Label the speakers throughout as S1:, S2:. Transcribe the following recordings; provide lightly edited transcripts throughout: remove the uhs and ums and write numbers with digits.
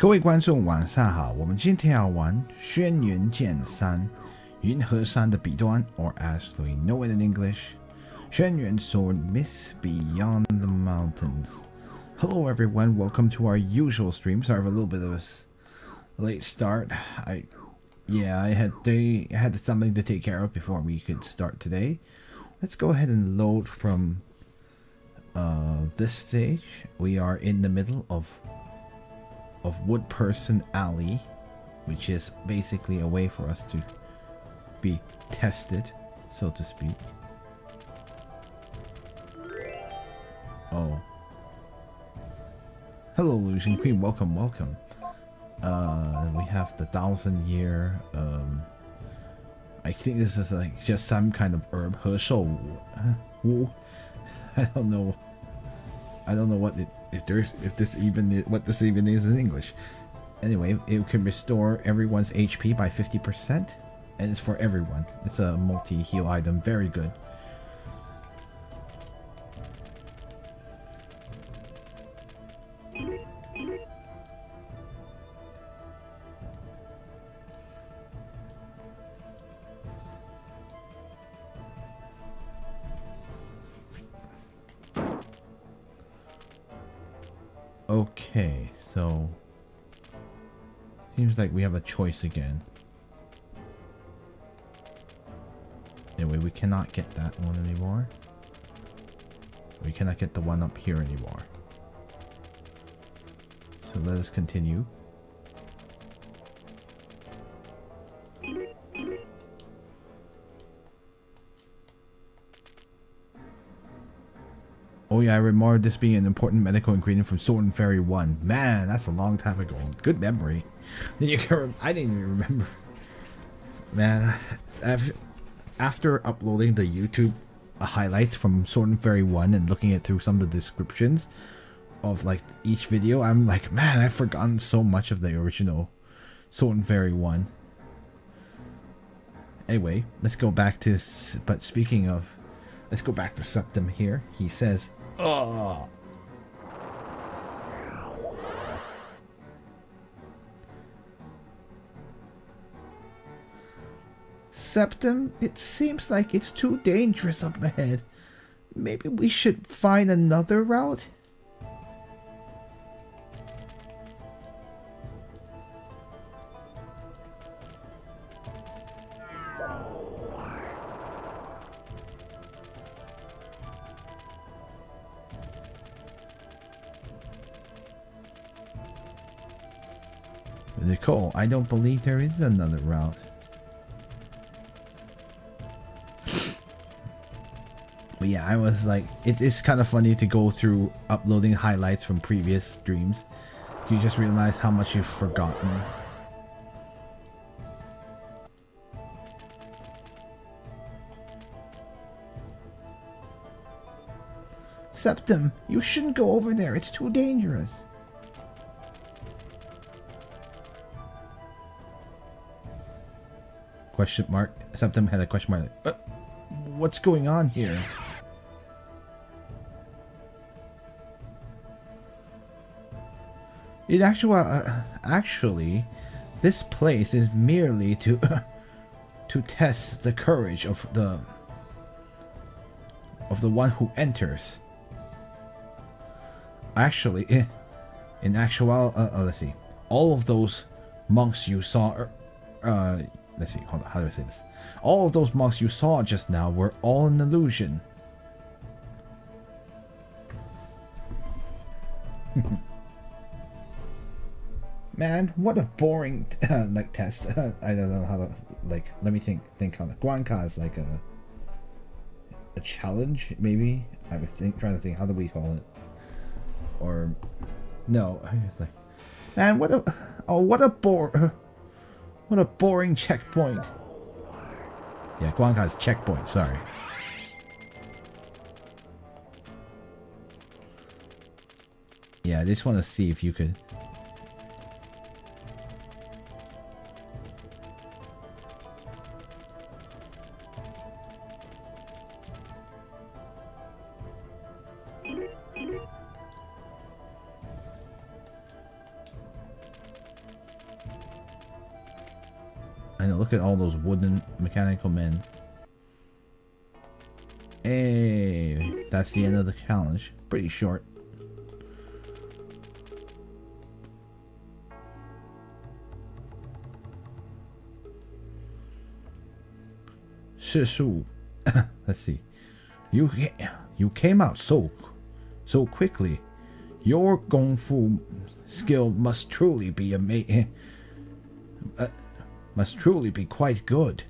S1: 各位观众晚上好，我们今天要玩轩辕剑三云和山的彼端 or as we know it in English, 轩辕 Sword Myths Beyond the Mountains. Hello everyone, welcome to our usual stream. Sorry for a little bit of a late start. I had something to take care of before we could start today. Let's go ahead and load from this stage. We are in the middle of Wood Person Alley, which is basically a way for us to be tested, so to speak. Oh. Hello, Illusion Queen. Welcome, welcome. We have the 1,000-year. I think this is like just some kind of herb. 和寿Wu. I don't know what this even is in English. Anyway, it can restore everyone's HP by 50%, and it's for everyone. It's a multi-heal item. Very good. Okay, so seems like we have a choice again. Anyway, we cannot get that one anymore. We cannot get the one up here anymore. So let us continue. Oh yeah, I remember this being an important medical ingredient from Sword and Fairy 1. Man, that's a long time ago. Good memory. I didn't even remember. Man, after uploading the YouTube highlights from Sword and Fairy 1 and looking at through some of the descriptions of like each video, I'm like, man, I've forgotten so much of the original Sword and Fairy 1. Anyway, let's go back to, but speaking of, let's go back to Septim here. He says, oh. Septim, it seems like it's too dangerous up ahead. Maybe we should find another route? Nicole, I don't believe there is another route. But yeah, I was like, it is kind of funny to go through uploading highlights from previous streams. You just realize how much you've forgotten. Septim, you shouldn't go over there. It's too dangerous. Question mark. Septim had a question mark. What's going on here? In actually, this place is merely to to test the courage of the one who enters. Actually, in actual, let's see. All of those monks you saw. Let's see. Hold on. How do I say this? All of those monks you saw just now were all an illusion. Man, what a boring like test. I don't know how to like. Let me think how the Guanca is like a challenge. Maybe I was trying to think. How do we call it? Or no, I was like, man, what a boring checkpoint. Yeah, Guanca's checkpoint. Sorry. Yeah, I just want to see if you could. I know, look at all those wooden mechanical men. Hey, that's the end of the challenge. Pretty short. Shishu. Let's see. You came out so quickly. Your kung fu skill must truly be must truly be quite good.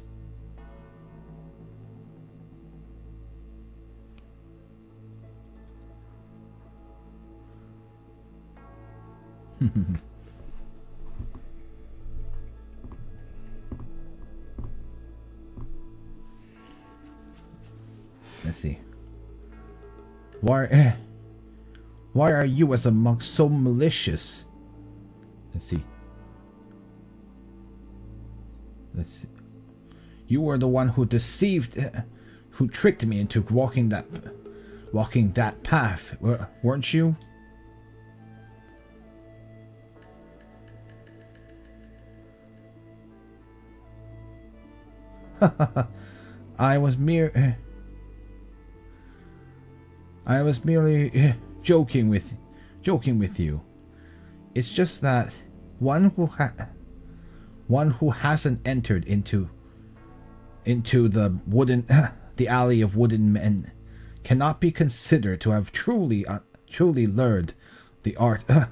S1: Let's see. Why are you as a monk so malicious? Let's see. You were the one who deceived, who tricked me into walking that path, weren't you? I was merely joking with you. It's just that one who hasn't entered into the alley of wooden men cannot be considered to have truly learned the art of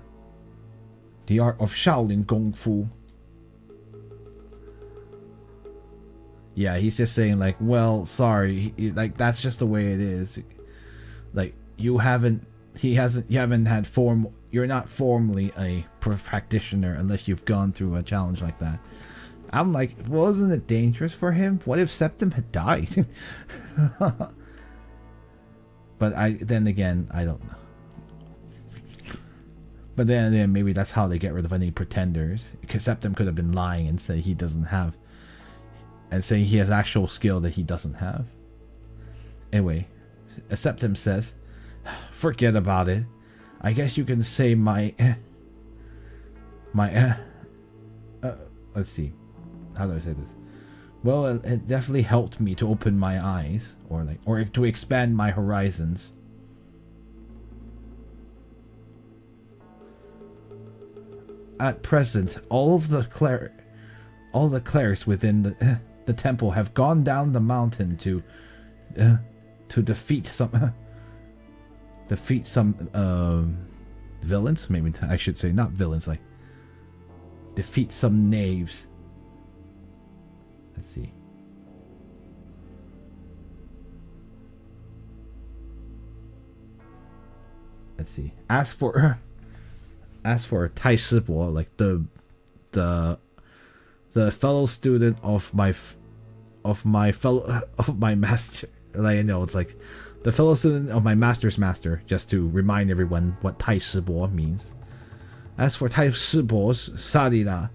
S1: Shaolin Kung Fu. Yeah, he's just saying like, well, sorry, like that's just the way it is. Like you're not formally a practitioner unless you've gone through a challenge like that. I'm like, wasn't it dangerous for him? What if Septim had died? But then again, I don't know. But then maybe that's how they get rid of any pretenders. Because Septim could have been lying and say he doesn't have, and saying he has actual skill that he doesn't have. Anyway, Septim says, forget about it. I guess you can say let's see. How do I say this? Well, it definitely helped me to open my eyes, or to expand my horizons. At present, all the clerics within the temple have gone down the mountain to defeat some villains. Maybe I should say not villains, like defeat some knaves. Let's see. As for Tai Shibo, like the fellow student of my master, like, I know it's like the fellow student of my master's master, just to remind everyone what Tai Shibo means. As for Tai Shibo's Sarira,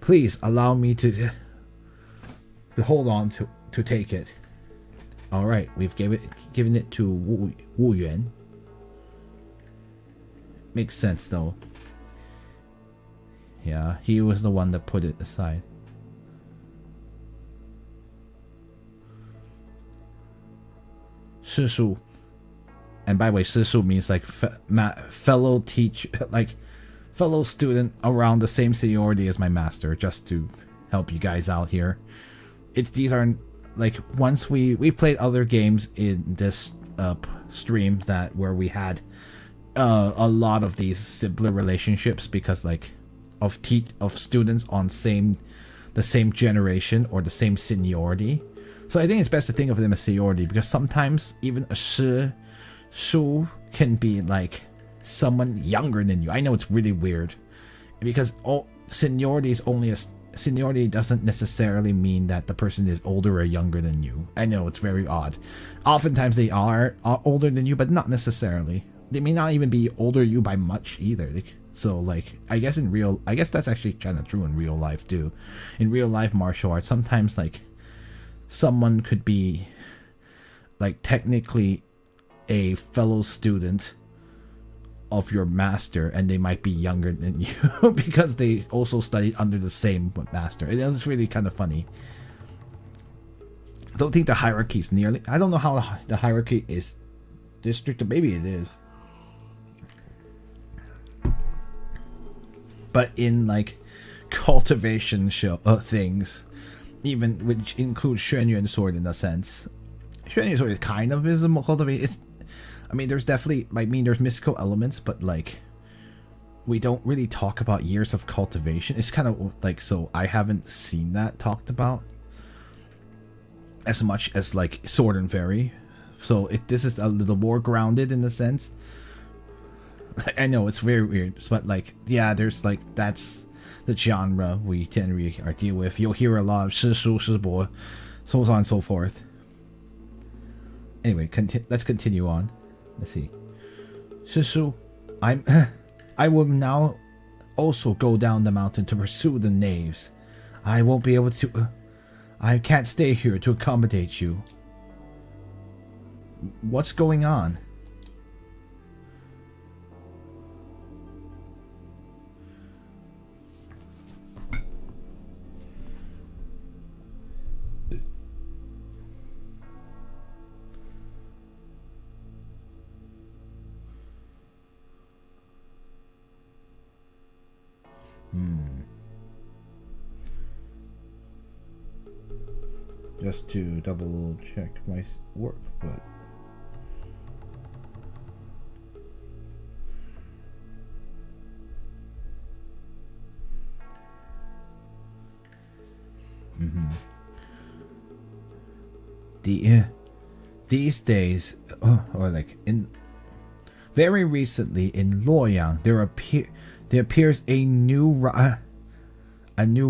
S1: please allow me to hold on to take it. Alright, we've given it to Wu Yuan. Makes sense though. Yeah, he was the one that put it aside. Shishu. And by the way, Shishu means like fellow teacher, like fellow student around the same seniority as my master, just to help you guys out here. These are like, once we've played other games in this stream where we had a lot of these simpler relationships because like of students on the same generation or the same seniority. So I think it's best to think of them as seniority, because sometimes even a Shu can be like someone younger than you. I know it's really weird because seniority doesn't necessarily mean that the person is older or younger than you. I know it's very odd. Oftentimes they are older than you, but not necessarily. They may not even be older than you by much either. So like, I guess that's actually kind of true in real life too. In real life martial arts, sometimes like someone could be like technically a fellow student of your master, and they might be younger than you because they also studied under the same master. It was really kind of funny. I don't think the hierarchy is nearly... I don't know how the hierarchy is district. Maybe it is. But in like cultivation show things, even which includes Xuan Yuan sword in a sense. Xuan Yuan sword is kind of is a cultivation. I mean, there's definitely, I mean, there's mystical elements, but like, we don't really talk about years of cultivation. It's kind of like, so I haven't seen that talked about as much as like Sword and Fairy. So this is a little more grounded in a sense. I know it's very weird, but like, yeah, there's like, that's the genre we generally are deal with. You'll hear a lot of 师叔, 师伯, so on and so forth. Anyway, let's continue on. Let's see. 师叔, I will now also go down the mountain to pursue the knaves. I won't be able to... I can't stay here to accommodate you. What's going on? Just to double check my work, but these days, or like in very recently in Luoyang, there appears a new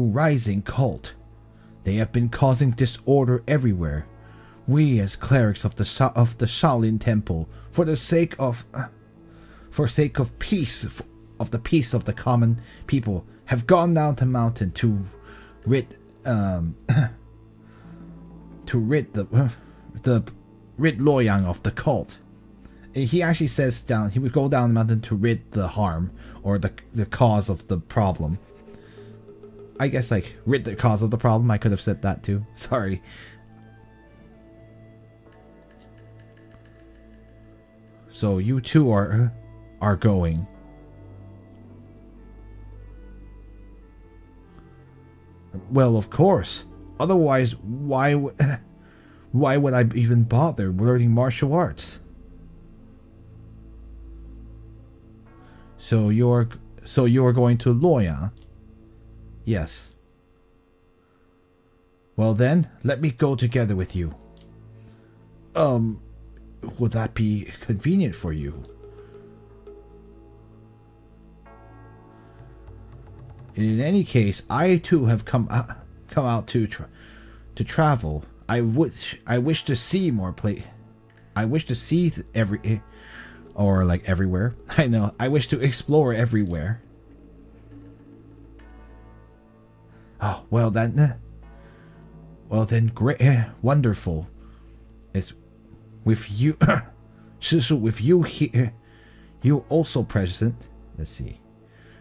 S1: rising cult. They have been causing disorder everywhere. We, as clerics of the Shaolin Temple, for the sake of peace, of the peace of the common people, have gone down the mountain to rid Luoyang of the cult. He actually says he would go down the mountain to rid the harm or the cause of the problem. I guess like rid the cause of the problem. I could have said that too. Sorry. So you two are going. Well, of course. Otherwise, why would I even bother learning martial arts? So you're going to Luoyang? Yes. Well then, let me go together with you. Would that be convenient for you? In any case, I too have come out to travel. I wish to see more I wish to see everywhere. I know. I wish to explore everywhere. Oh, well then, great, wonderful. It's with you, Shisu, with you here, you also present. Let's see,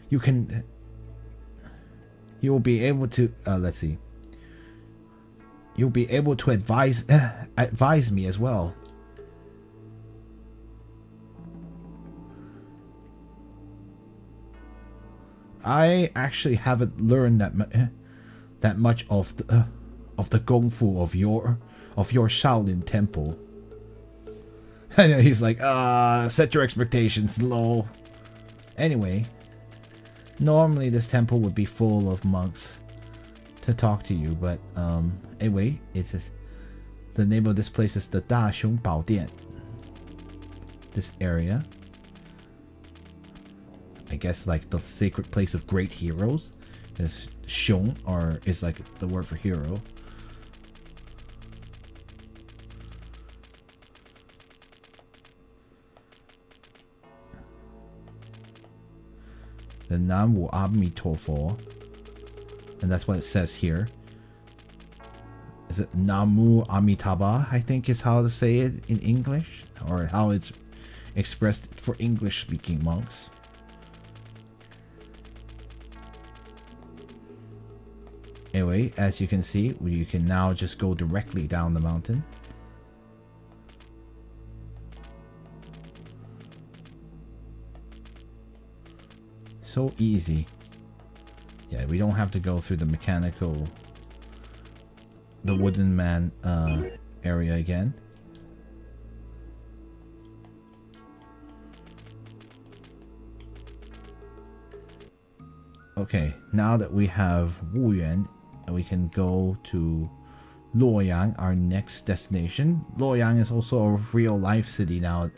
S1: you will be able to. Let's see, you'll be able to advise me as well. I actually haven't learned that much of the kung fu of your Shaolin Temple. I know, he's like, set your expectations low. Anyway, normally this temple would be full of monks to talk to you, but anyway, the name of this place is the Da Xiong Bao Dian. This area, I guess, like the sacred place of great heroes. Is Xiong, or is like the word for hero. The Namu Amitofo, and that's what it says here. Is it Namu Amitabha? I think is how to say it in English, or how it's expressed for English-speaking monks. Anyway, as you can see, you can now just go directly down the mountain. So easy. Yeah, we don't have to go through the wooden man area again. Okay, now that we have Wu Yuan, we can go to Luoyang, our next destination. Luoyang is also a real-life city now.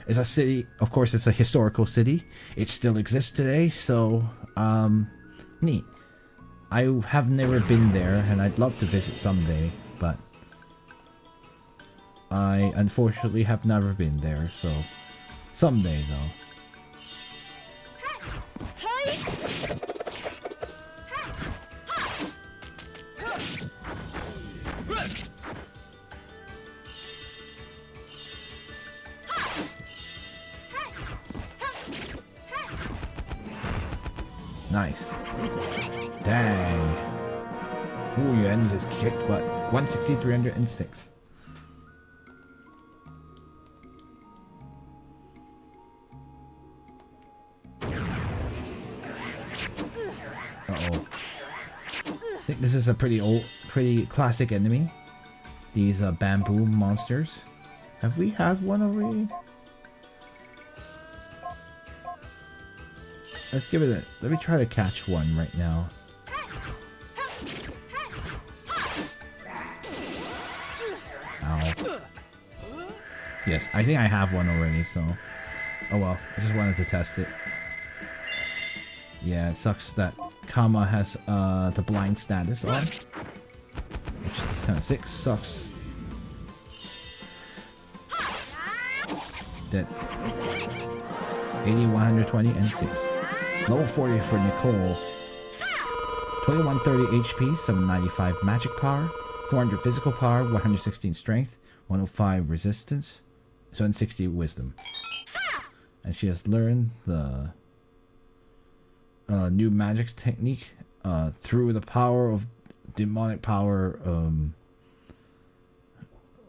S1: It's a city, of course, it's a historical city. It still exists today, so, neat. I have never been there, and I'd love to visit someday, but I unfortunately have never been there, so someday, though. Nice. Dang. Wu Yuan just kicked butt. 160, 306. Uh-oh. I think this is a pretty classic enemy. These bamboo monsters. Have we had one already? Let's give it a... Let me try to catch one right now. Ow. Yes, I think I have one already, so... Oh well, I just wanted to test it. Yeah, it sucks that Kama has the blind status on. Which is kind of sick. Sucks. Dead. 80, 120, and 6. Level 40 for Nicole. 2130 HP, 795 magic power, 400 physical power, 116 strength, 105 resistance, 760 wisdom. And she has learned the new magic technique through the power of demonic power.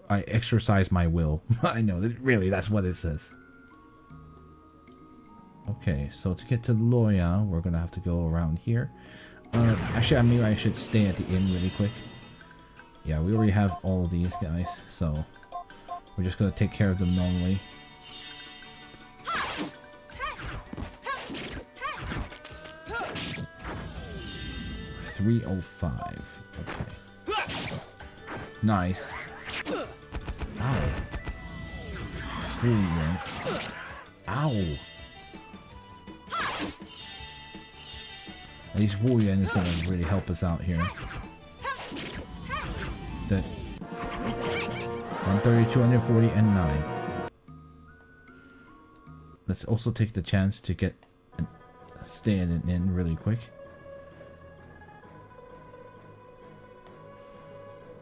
S1: I exercise my will. I know, really, that's what it says. Okay, so to get to Loya, we're gonna have to go around here. Actually, maybe I should stay at the inn really quick. Yeah, we already have all of these guys, so we're just gonna take care of them normally. $305. Okay. Nice. Ow. Ow. At least Wu Yuan is going to really help us out here. That 130, 240, and 9. Let's also take the chance to get stay in an inn really quick.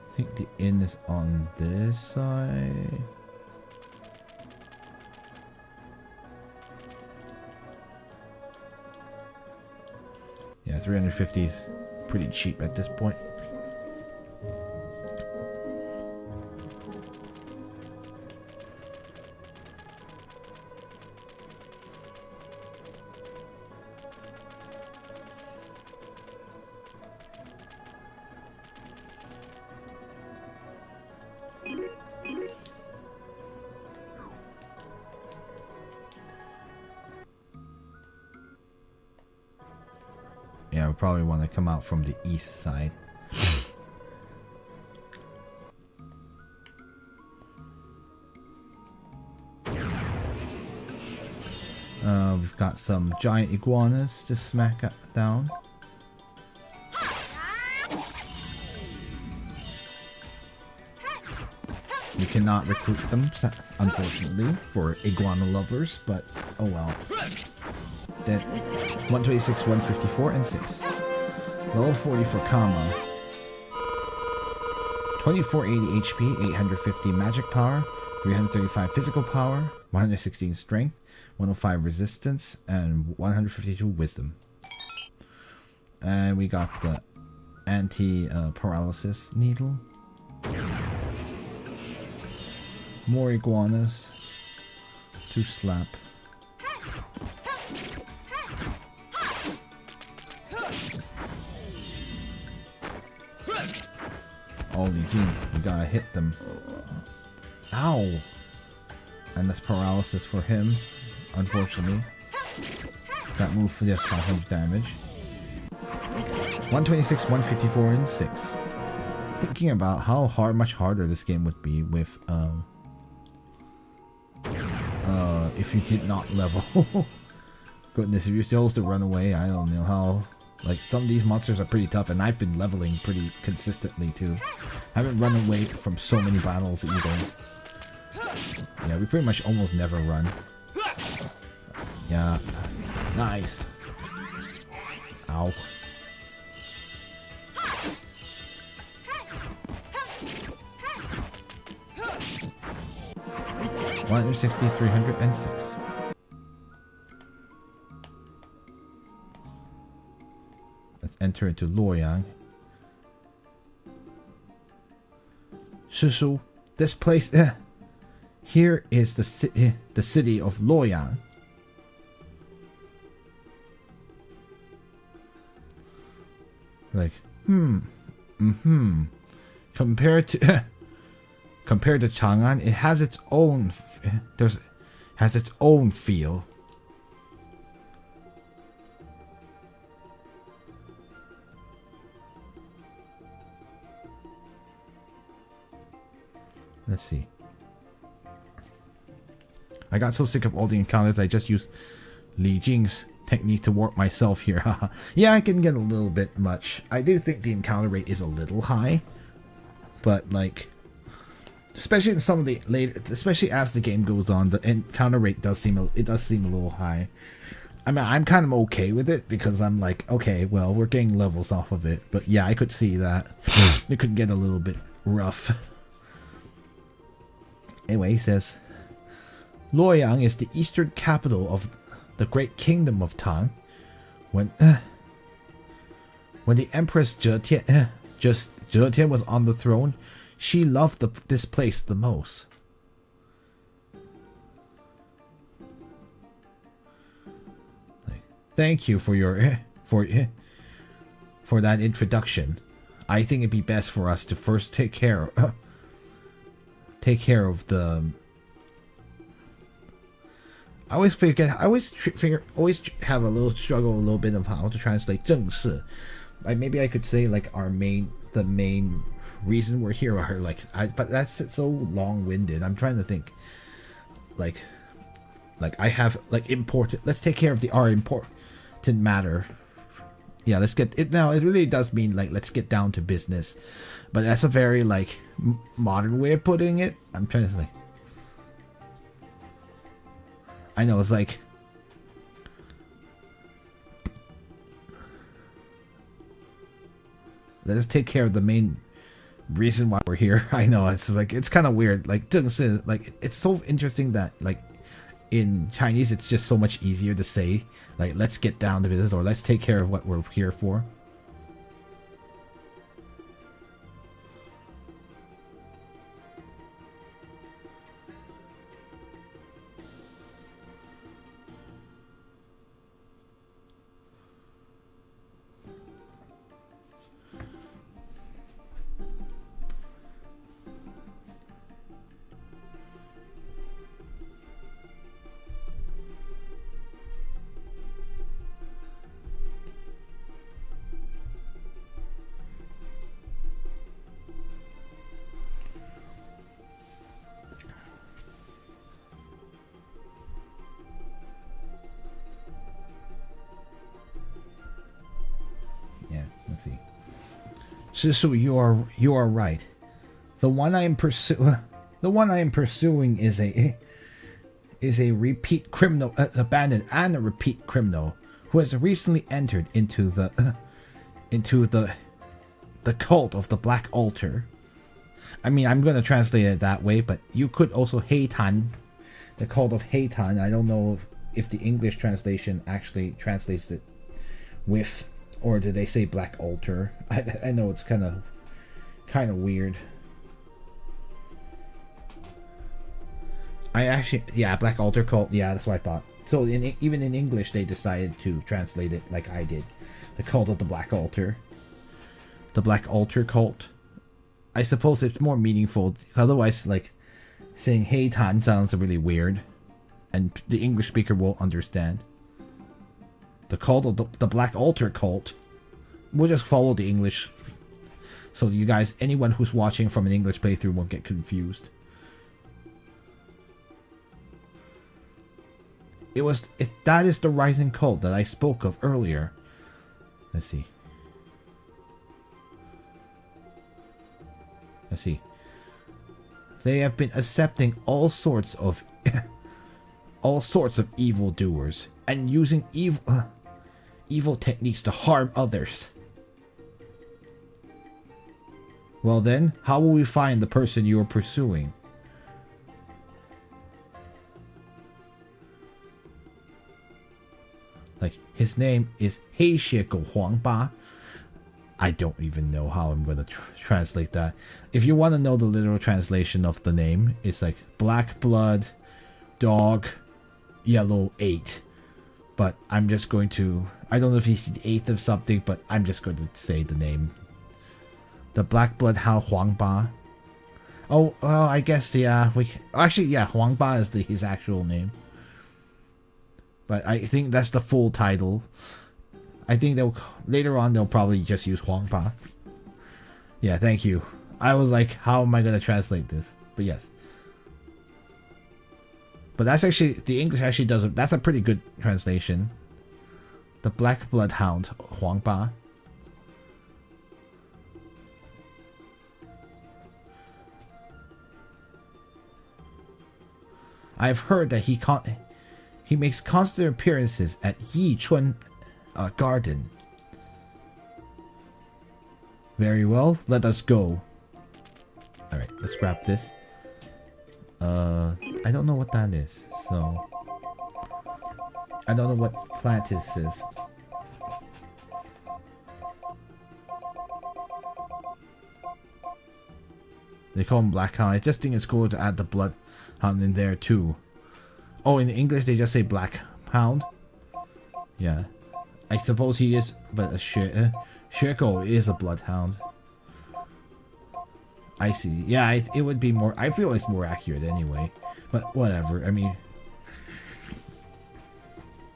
S1: I think the inn is on this side. Yeah, 350 is pretty cheap at this point. Yeah, we probably want to come out from the east side. We've got some giant iguanas to smack down. You cannot recruit them, unfortunately, for iguana lovers, but oh well. Dead. 126, 154, and 6. Level 40 for Kama. 2480 HP, 850 magic power, 335 physical power, 116 strength, 105 resistance, and 152 wisdom. And we got the anti-paralysis needle. More iguanas to slap. Oh, Li Jing, you gotta hit them. Ow! And that's paralysis for him, unfortunately. That move for just 500 damage. 126, 154, and 6. Thinking about how much harder this game would be with, if you did not level. Goodness, if you're supposed to run away, I don't know how. Like, some of these monsters are pretty tough, and I've been leveling pretty consistently, too. I haven't run away from so many battles, either. Yeah, we pretty much almost never run. Yeah. Nice. Ow. $160, 306. Let's enter into Luoyang. Shishu, this place, here is the city of Luoyang. Like, compared to Chang'an, it has its own feel. Let's see. I got so sick of all the encounters, I just used Li Jing's technique to warp myself here. Yeah, I can get a little bit much. I do think the encounter rate is a little high, but like, especially in some of the later, especially as the game goes on, the encounter rate does seem a little high. I mean, I'm kind of okay with it because I'm like, okay, well, we're getting levels off of it, but yeah, I could see that it could get a little bit rough. Anyway, he says, Luoyang is the eastern capital of the great kingdom of Tang. When the Empress Zhe was on the throne, she loved this place the most. Thank you for that introduction. I think it'd be best for us to first take care of the. I always have a little bit of how to translate 正式. Like maybe I could say like the main reason we're here are like but that's so long-winded. I'm trying to think like I have like important. Let's take care of our important matter. Yeah, let's get it now. It really does mean like let's get down to business, but that's a very like modern way of putting it. I'm trying to think. I know it's like let's take care of the main reason why we're here. I know it's like it's kind of weird. Like 正式, like it's so interesting that like in Chinese it's just so much easier to say like let's get down to business or let's take care of what we're here for. Sisu, you are right. The one I am pursuing is a repeat criminal, abandoned and a repeat criminal who has recently entered into the cult of the Black Altar. I mean, I'm going to translate it that way, but you could also 黑坛 the cult of Heitan. I don't know if the English translation actually translates it with, or did they say black altar? I know it's kind of weird. I actually, yeah, black altar cult. Yeah, that's what I thought. So even in English, they decided to translate it like I did, the cult of the black altar, the black altar cult. I suppose it's more meaningful. Otherwise, like saying Heitan sounds really weird, and the English speaker won't understand. The cult of the black altar cult. We'll just follow the English, so you guys, anyone who's watching from an English playthrough, won't get confused. That is the rising cult that I spoke of earlier. Let's see. They have been accepting all sorts of evildoers and using evil techniques to harm others. Well then, how will we find the person you are pursuing? Like, his name is 黑血狗黄八. I don't even know how I'm going to translate that. If you want to know the literal translation of the name, it's like black blood, dog, yellow 8. But I'm just going to... I don't know if he's the 8th of something, but I'm just going to say the name. The black blood hound Huang Ba. Oh, well, I guess, yeah. Actually, yeah, Huang Ba is his actual name. But I think that's the full title. I think later on they'll probably just use Huang Ba. Yeah, thank you. I was like, how am I going to translate this? But yes. But that's actually, the English actually does it. That's a pretty good translation. The Black Bloodhound Huang Ba. I've heard that he makes constant appearances at Yichuan Garden. Very well, let us go. Alright, let's grab this. I don't know what that is, so... I don't know what plant this is. They call him Blackhound. I just think it's cool to add the Bloodhound in there too. Oh, in English they just say Black Hound? Yeah. I suppose he is, but a Shirko is a Bloodhound. I see. Yeah, it would be more... I feel it's more accurate anyway. But whatever, I mean...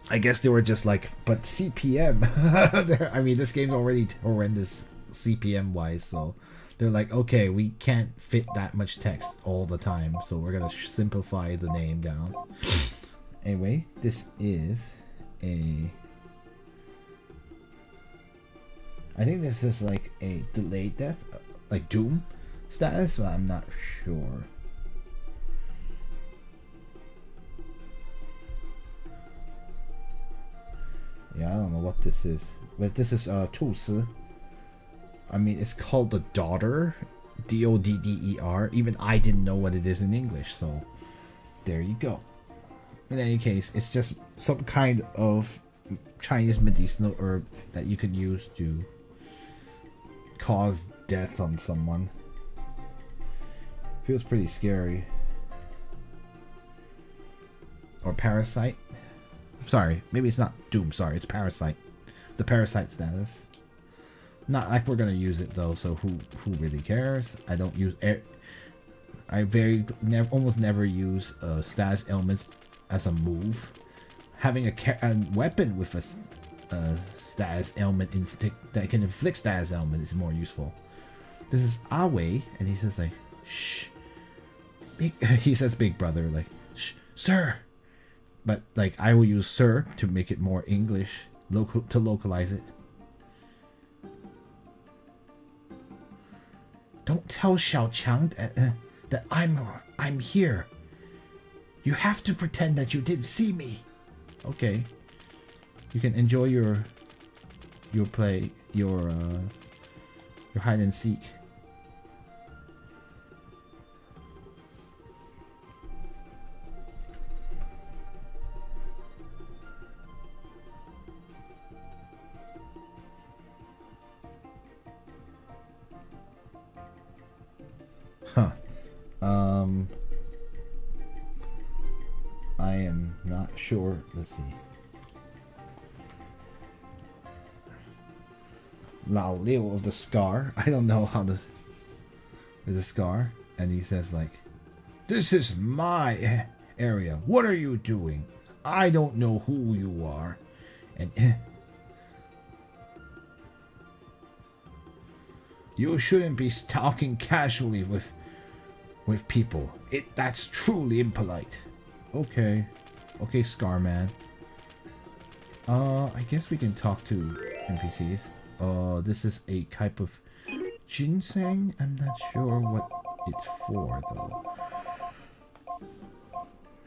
S1: I guess they were just like, but CPM... I mean, this game's already horrendous CPM-wise, so... They're like, okay, we can't fit that much text all the time, so we're gonna simplify the name down. Anyway, this is a... I think this is like a delayed death, like Doom status, but I'm not sure. Yeah, I don't know what this is, but this is 兔子. I mean, it's called the Daughter, D-O-D-D-E-R. Even I didn't know what it is in English, so there you go. In any case, it's just some kind of Chinese medicinal herb that you can use to cause death on someone. Feels pretty scary. Or Parasite. Sorry, maybe it's not Doom, sorry, it's Parasite. The Parasite status. Not like we're gonna use it though, so who really cares? I don't use almost never use status elements as a move. Having a weapon with a status element that can inflict status element is more useful. This is Awe, and he says like, shh. He says big brother, like, shh, sir. But like I will use sir to make it more English, to localize it. Don't tell Xiao Chang that I'm here. You have to pretend that you didn't see me. Okay. You can enjoy your play, your hide and seek. I am not sure. Let's see. Lao Liu of the Scar. I don't know how this. There's a scar, and he says like, "This is my area. What are you doing? I don't know who you are," and you shouldn't be talking casually with people. That's truly impolite. Okay, Scarman. I guess we can talk to NPCs. This is a type of ginseng. I'm not sure what it's for though.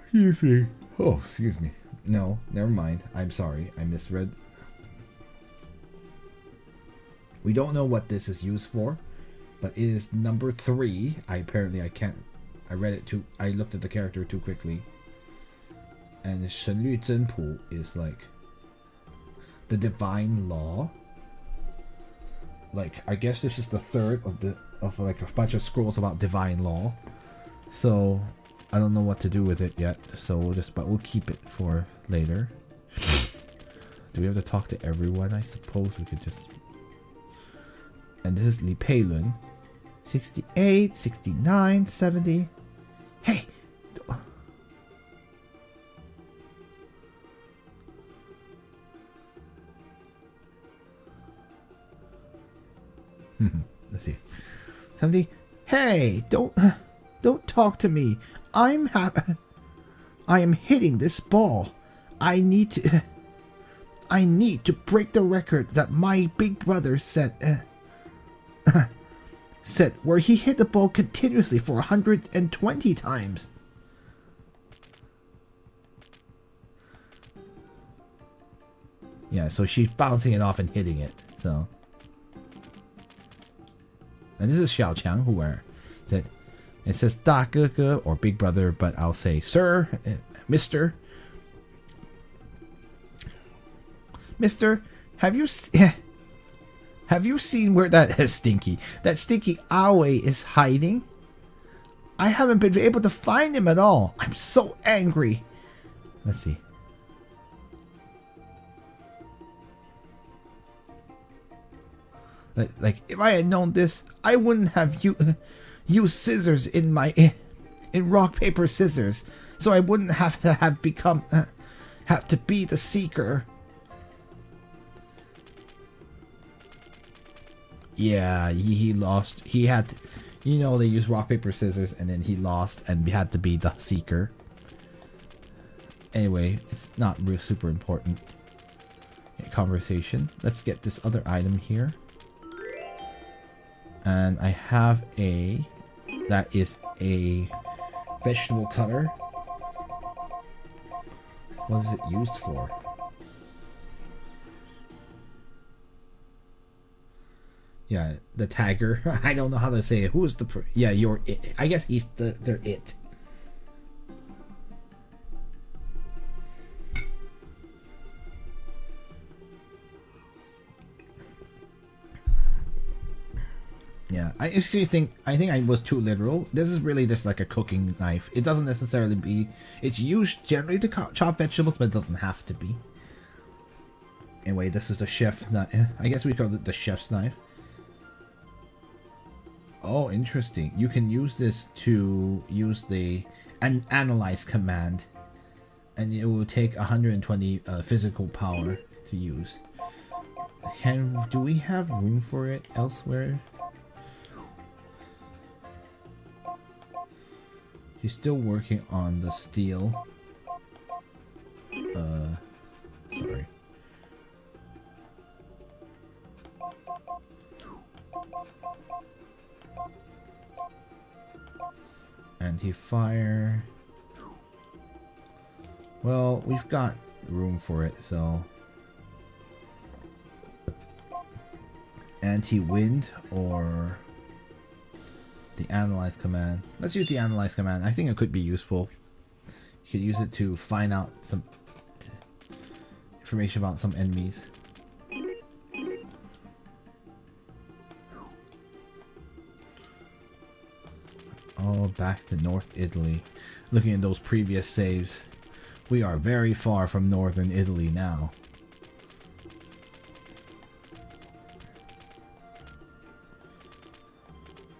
S1: Excuse me. Oh, excuse me. No, never mind. I'm sorry. I misread. We don't know what this is used for, but it is number 3. I read it too. I looked at the character too quickly. And Shen Lü Zhen Pu is like the divine law. Like, I guess this is the third of like a bunch of scrolls about divine law. So I don't know what to do with it yet. So we'll keep it for later. Do we have to talk to everyone? I suppose we could just. And this is Li Peilun. 68, 69, 70. Hey! Let's see. 70. Hey! Don't talk to me. I am hitting this ball. I need to break the record that my big brother set where he hit the ball continuously for 120 times. Yeah, so she's bouncing it off and hitting it. So, and this is Xiao Qiang who said it says 大哥哥 or big brother, but I'll say sir, Mister. Mister, have you seen where that stinky Aoi is hiding? I haven't been able to find him at all. I'm so angry. Let's see. Like if I had known this, I wouldn't have used scissors in rock paper scissors, so I wouldn't have to be the seeker. Yeah, he lost. He had, they used rock paper scissors, and then he lost, and had to be the seeker. Anyway, it's not real super important conversation. Let's get this other item here. And I have that is a vegetable cutter. What is it used for? Yeah, the tagger. I don't know how to say it. Who's the yeah, you're it. I guess they're it. Yeah, I actually think I was too literal. This is really just like a cooking knife. It doesn't necessarily be. It's used generally to chop vegetables, but it doesn't have to be. Anyway, this is the chef knife. I guess we call it the chef's knife. Oh, interesting. You can use this to use the analyze command, and it will take 120 physical power to use. Do we have room for it elsewhere? He's still working on the steel. Sorry. Anti-fire. Well, we've got room for it, so. Anti-wind or the analyze command. Let's use the analyze command. I think it could be useful. You could use it to find out some information about some enemies. Oh, back to North Italy. Looking at those previous saves, we are very far from northern Italy now.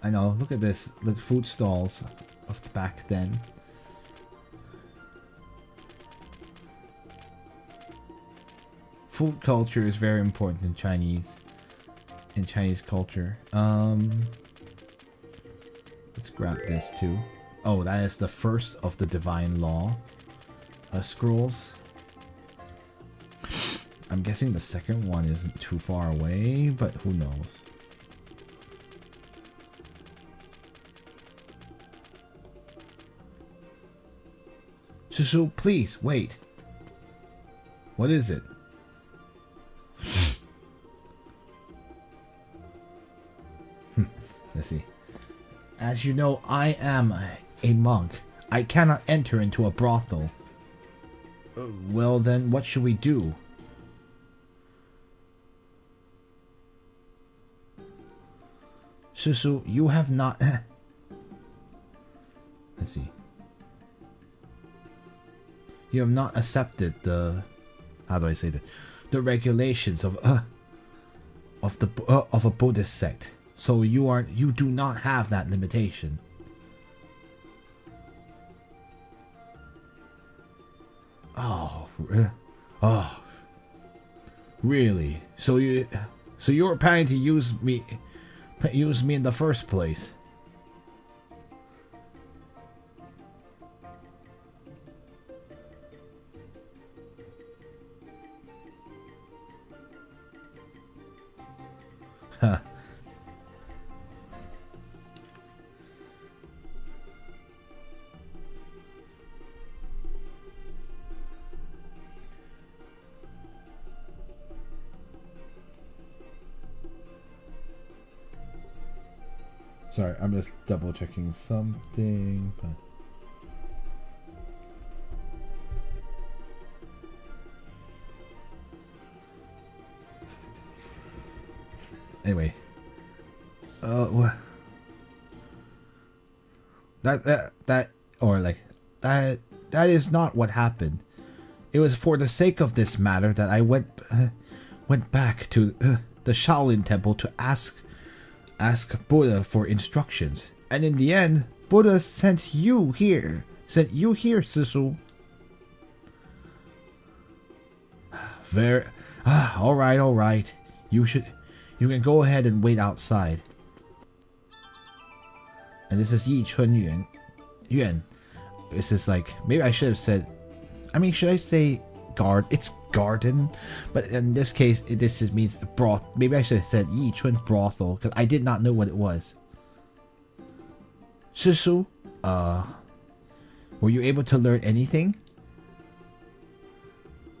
S1: I know, look at this. Look, food stalls of back then. Food culture is very important in Chinese culture. Let's grab this too. Oh, that is the first of the divine law scrolls. I'm guessing the second one isn't too far away, but who knows. Shushu, please wait. What is it? Let's see. As you know, I am a monk. I cannot enter into a brothel. Well then, what should we do? Shushu, you have not... Let's see. You have not accepted the... How do I say that? The regulations of a Buddhist sect. So you do not have that limitation. Oh, really? So you're planning to use me in the first place? Huh. Sorry, I'm just double checking something. But... Anyway, what? That is not what happened. It was for the sake of this matter that I went back to the Shaolin Temple to ask Buddha for instructions, and in the end, Buddha sent you here, Sisu. All right. You can go ahead and wait outside. And this is Xuan Yuan. This is like, maybe I should have said, I mean, should I say it's garden, but in this case this means broth. Maybe I should have said Yichun brothel, because I did not know what it was. Shisu, were you able to learn anything?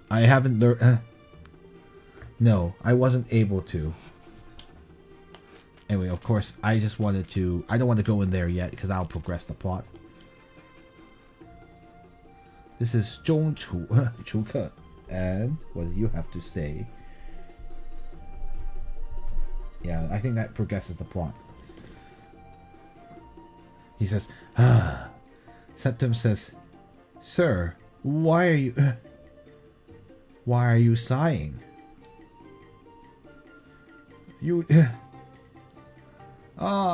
S1: I haven't learned. No, I wasn't able to. Anyway, of course, I just wanted to. I don't want to go in there yet because I'll progress the plot. This is Zhong Chu Ke, and what do you have to say? Yeah, I think that progresses the plot. He says, Septim says, "Sir, why are you sighing? You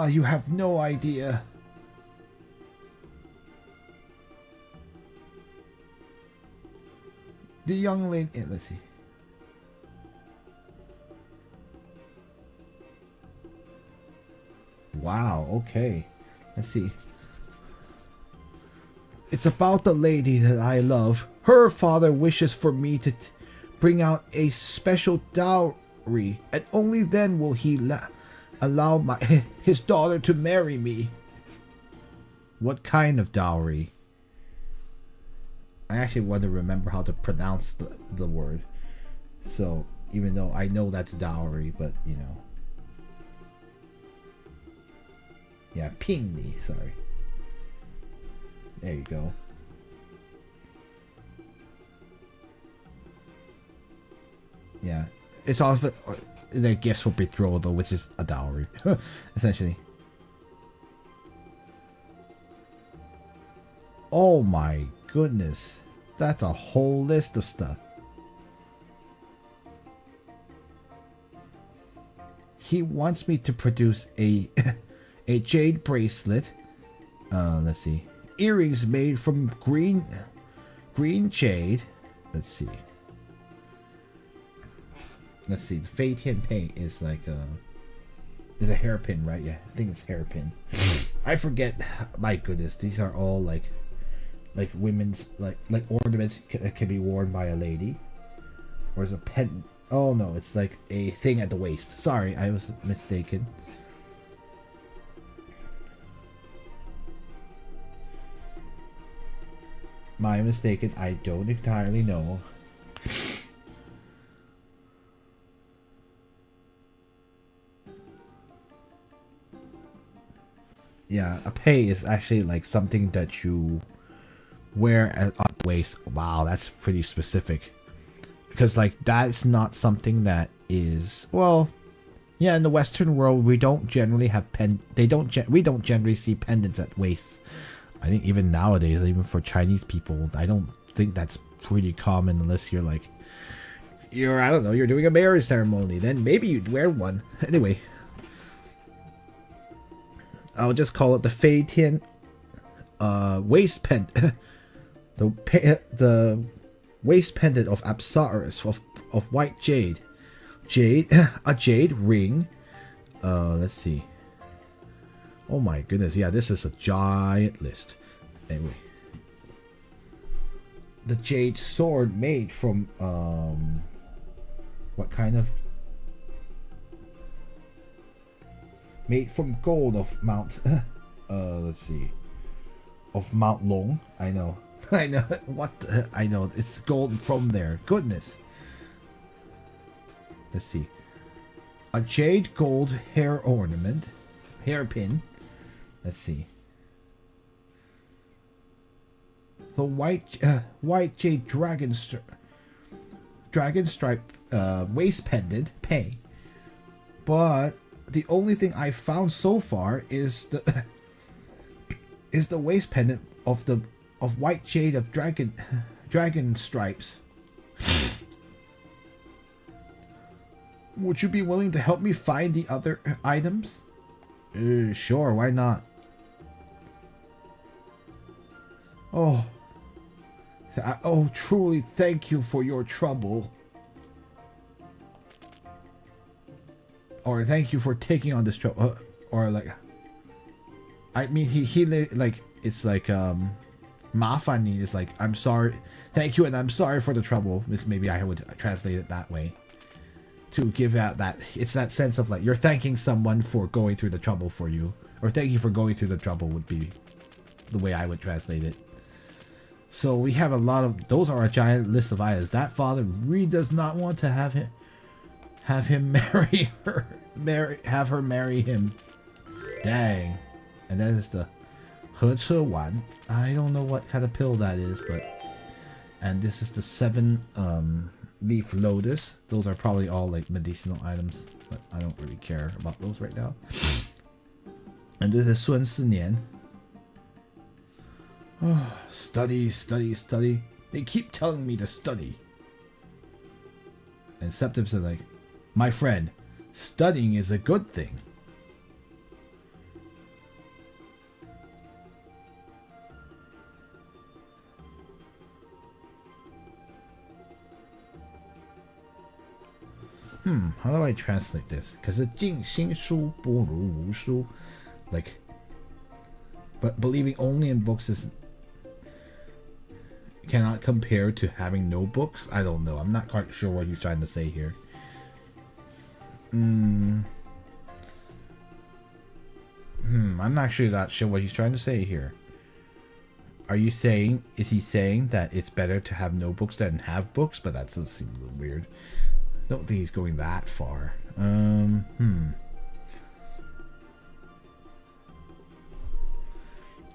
S1: you have no idea." The young lady, let's see. Wow, okay. Let's see. It's about the lady that I love. Her father wishes for me to bring out a special dowry, and only then will he allow his daughter to marry me. What kind of dowry? I actually want to remember how to pronounce the word. So, even though I know that's dowry, but, you know. Yeah, pingli, sorry. There you go. Yeah. It's also the gifts for betrothal, which is a dowry, essentially. Oh my goodness. That's a whole list of stuff. He wants me to produce a a jade bracelet. Let's see. Earrings made from green jade. Let's see. The Fei Tian Pei is like is a hairpin, right? Yeah, I think it's hairpin. I forget. My goodness, these are all like women's like ornaments can be worn by a lady, or is a pen. Oh no, it's like a thing at the waist. Sorry, I was mistaken. My mistaken. I don't entirely know. Yeah, a pei is actually like something that you wear on the waist. Wow, that's pretty specific. Because like that's not something that is, well, yeah, in the Western world we don't generally have we don't generally see pendants at waists. I think even nowadays, even for Chinese people, I don't think that's pretty common unless you're like I don't know, you're doing a marriage ceremony, then maybe you'd wear one. Anyway, I'll just call it the Fei Tian waist pendant. the waist pendant of Apsaras of white jade. A jade ring. Let's see. Oh my goodness, yeah, this is a giant list. Anyway. The jade sword made from what kind of, made from gold of Mount let's see, of Mount Long. I know. I know what I know, it's gold from there. Goodness. Let's see. A jade gold hair ornament, hairpin. Let's see. The white jade dragon stripe waist pendant pay. But the only thing I found so far is the is the waist pendant of white jade of dragon stripes. Would you be willing to help me find the other items? Sure, why not? Oh, truly thank you for your trouble. Or thank you for taking on this trouble. Or like, I mean, he like, it's like, 麻烦你 is like, I'm sorry, thank you and I'm sorry for the trouble. Maybe I would translate it that way. To give out that, it's that sense of like, you're thanking someone for going through the trouble for you. Or thank you for going through the trouble would be the way I would translate it. So we have a lot of, those are a giant list of items. That father really does not want to have him marry her, have her marry him. Dang. And that is the Xuan Yuan. I don't know what kind of pill that is, but, and this is the 7 leaf lotus. Those are probably all like medicinal items, but I don't really care about those right now. And this is Sun Nian. Oh, study. They keep telling me to study. And Septim said like, my friend, studying is a good thing. How do I translate this? Because the 尽心书不如无书, like, but believing only in books is cannot compare to having no books. I don't know. I'm not quite sure what he's trying to say here. I'm actually not sure what he's trying to say here. Are you saying? Is he saying that it's better to have no books than have books? But that does seem a little weird. Don't think he's going that far.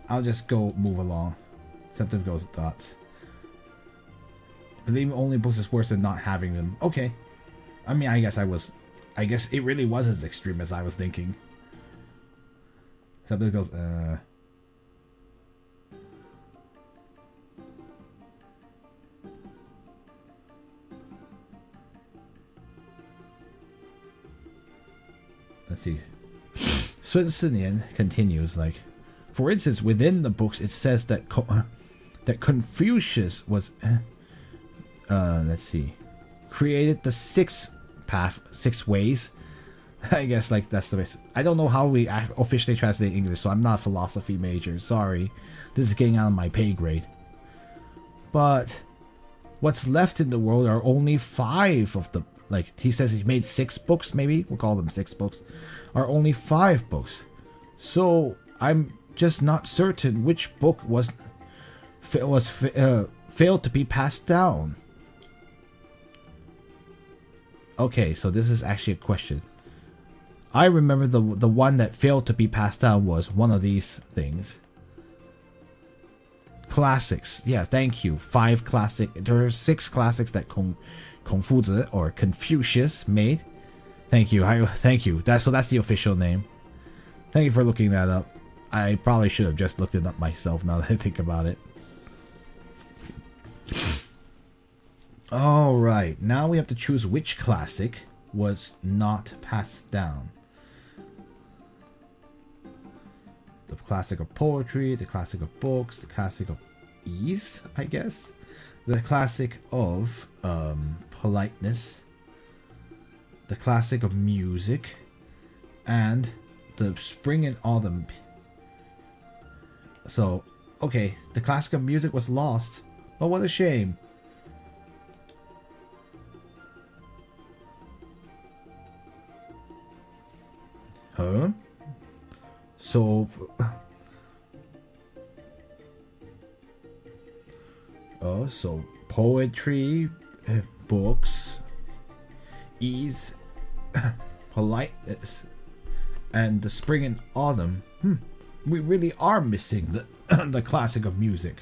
S1: I'll just go move along. Septim goes thoughts. Believing only books is worse than not having them. Okay. I mean, I guess it really was as extreme as I was thinking. Septim goes, let's see. Sun Sinian continues like, for instance, within the books it says that that Confucius was, let's see, created the six ways. I guess like that's the best. I don't know how we officially translate English, so I'm not a philosophy major. Sorry, this is getting out of my pay grade. But what's left in the world are only 5 of the, like he says he made 6 books, maybe we'll call them 6 books, are only 5 books. So I'm just not certain which book failed to be passed down. Okay, so this is actually a question. I remember the one that failed to be passed down was one of these things. Classics. Yeah, thank you. 5 classic. There are 6 classics that Confucius or Confucius made. Thank you. Thank you. That's the official name. Thank you for looking that up. I probably should have just looked it up myself now that I think about it. Alright, now we have to choose which classic was not passed down. The classic of poetry, the classic of books, the classic of ease, I guess. The classic of politeness. The classic of music. And the spring and autumn. So, okay, the classic of music was lost. Oh, what a shame. Huh? So poetry, books, ease, politeness, and the spring and autumn. We really are missing the classic of music.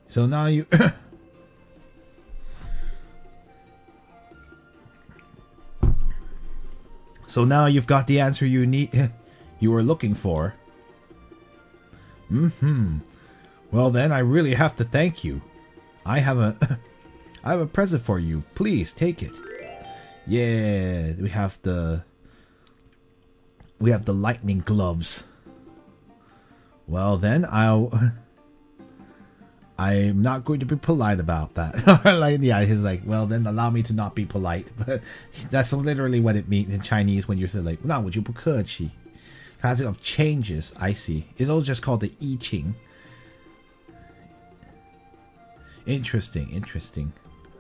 S1: So now you So now you've got the answer you were looking for. Well then, I really have to thank you. I have a present for you. Please take it. Yeah, we have the lightning gloves. Well then, I'm not going to be polite about that. Like, yeah, he's like, well then allow me to not be polite. But that's literally what it means in Chinese when you say like, 那我就不客气. Classic of changes, I see. It's all just called the I Ching. Interesting.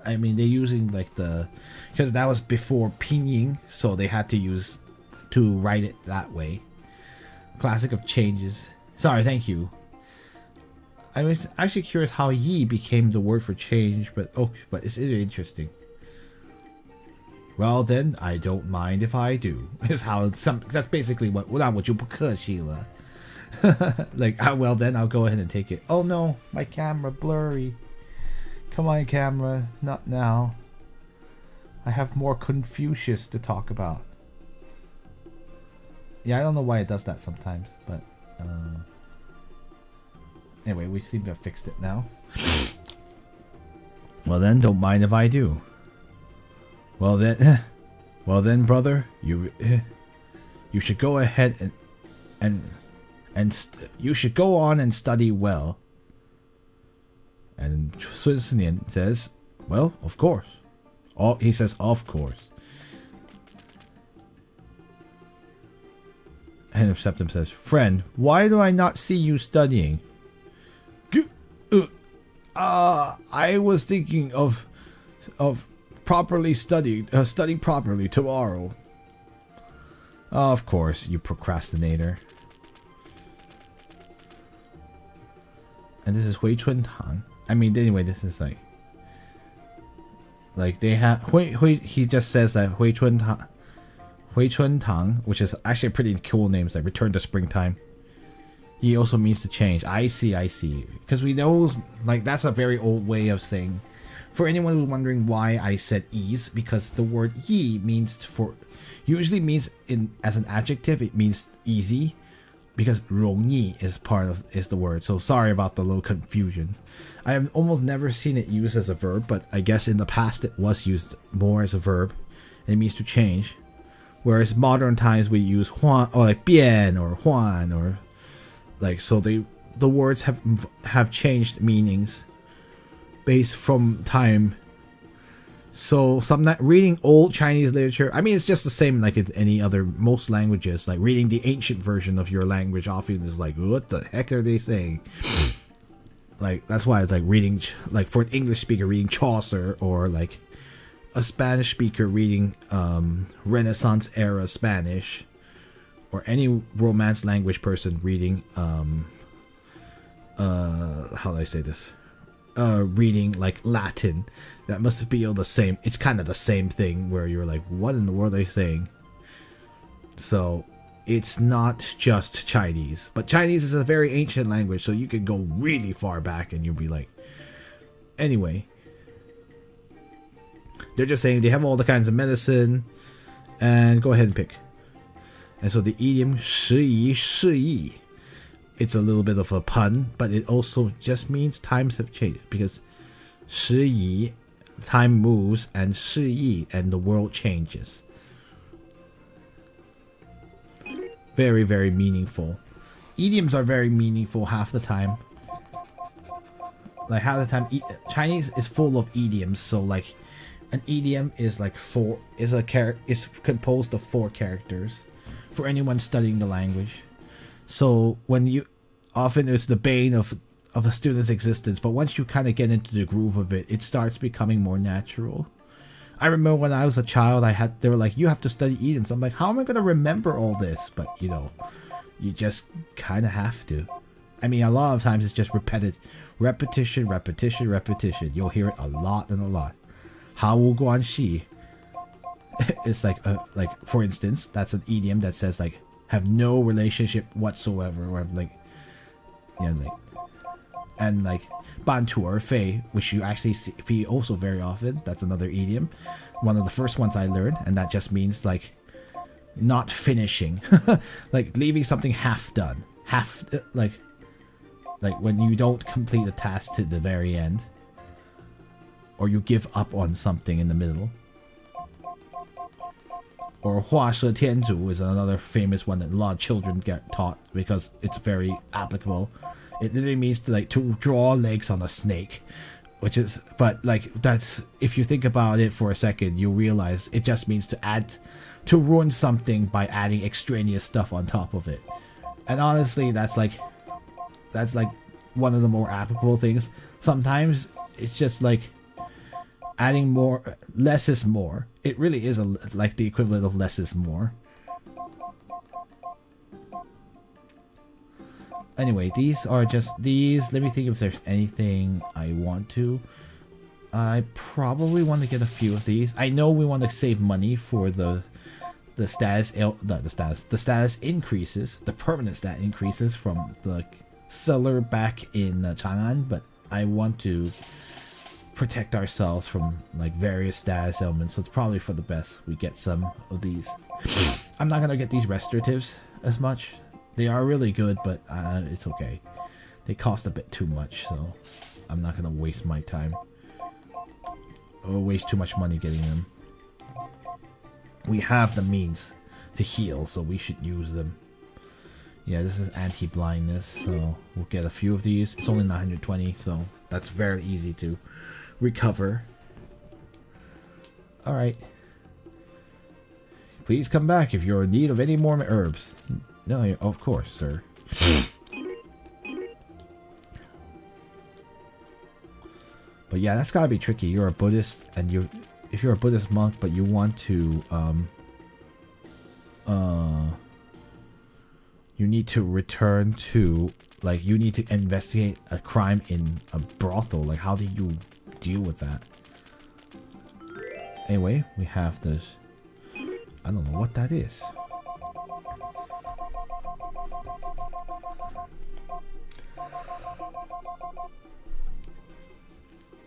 S1: I mean, they're using like because that was before pinyin, so they had to write it that way. Classic of changes. Sorry, thank you. I was actually curious how yi became the word for change, but it's interesting. Well then, I don't mind if I do. Is how that's basically what 那我就不客气了. Like, well then, I'll go ahead and take it. Oh no, my camera blurry. Come on, camera, not now. I have more Confucius to talk about. Yeah, I don't know why it does that sometimes, but anyway, we seem to have fixed it now. Well then, don't mind if I do. Well then, brother, you should go ahead and you should go on and study well. And Sun Sinian says, well, of course. He says, of course. Hand of Septum says, friend, why do I not see you studying? I was thinking of properly studying properly tomorrow. Of course, you procrastinator. And this is Hui Chun Tang. I mean, anyway, this is like they have he just says that Hui Chun Tang, which is actually a pretty cool name. It's like return to springtime. He also means to change. I see. Because we know, like, that's a very old way of saying. For anyone who's wondering why I said ease, because the word yi usually means as an adjective, it means easy, because 容易 is the word. So sorry about the little confusion. I have almost never seen it used as a verb, but I guess in the past it was used more as a verb, and it means to change. Whereas modern times we use huan or like bian or huan or like, so the words have changed meanings based from time. So reading old Chinese literature, I mean, it's just the same like in any other, most languages. Like reading the ancient version of your language often is like, what the heck are they saying? Like, that's why it's like reading, like for an English speaker reading Chaucer, or like a Spanish speaker reading Renaissance era Spanish, or any Romance language person reading how do I say this? Reading like Latin. That must be all the same. It's kind of the same thing where you're like, what in the world are they saying? So it's not just Chinese, but Chinese is a very ancient language, so you can go really far back and you'll be like, anyway, they're just saying they have all the kinds of medicine, and go ahead and pick. And so the idiom 时移世易, it's a little bit of a pun, but it also just means times have changed, because 时移, time moves, and 世易, and the world changes. Very, very meaningful. Idioms are very meaningful half the time. Like half the time, Chinese is full of idioms. So like, an idiom is like is composed of 4 characters for anyone studying the language. So when you, often it's the bane of a student's existence, but once you kind of get into the groove of it, it starts becoming more natural. I remember when I was a child, they were like, you have to study idioms. I'm like, how am I going to remember all this? But you know, you just kind of have to. I mean, a lot of times it's just repetition. You'll hear it a lot and a lot. 毫无关系. It's like for instance, that's an idiom that says like, have no relationship whatsoever, or have like, you know, like, and like 半途而废, which you actually see also very often. That's another idiom, one of the first ones I learned, and that just means like not finishing, like leaving something half done, like when you don't complete a task to the very end, or you give up on something in the middle. Or 画蛇添足 is another famous one that a lot of children get taught because it's very applicable. It literally means to draw legs on a snake, which is, but like, that's, if you think about it for a second, you realize it just means to ruin something by adding extraneous stuff on top of it. And honestly, that's like one of the more applicable things. Sometimes it's just like adding more, less is more. It really is like the equivalent of less is more. Anyway, these are just these. Let me think if there's anything I want to. I probably want to get a few of these. I know we want to save money for the status increases, the permanent stat increases from the seller back in Chang'an, but I want to protect ourselves from like various status elements, so it's probably for the best we get some of these. I'm not gonna get these restoratives as much. They are really good, but it's okay. They cost a bit too much, so I'm not gonna waste my time or waste too much money getting them. We have the means to heal, so we should use them. Yeah, this is anti-blindness, so we'll get a few of these. It's only 920, so that's very easy to recover. Alright. Please come back if you're in need of any more herbs. No, of course, sir. But yeah, that's gotta be tricky. You're a Buddhist, and if you're a Buddhist monk, but you want to you need to return to, like, you need to investigate a crime in a brothel. Like, how do you deal with that? Anyway, we have this. I don't know what that is.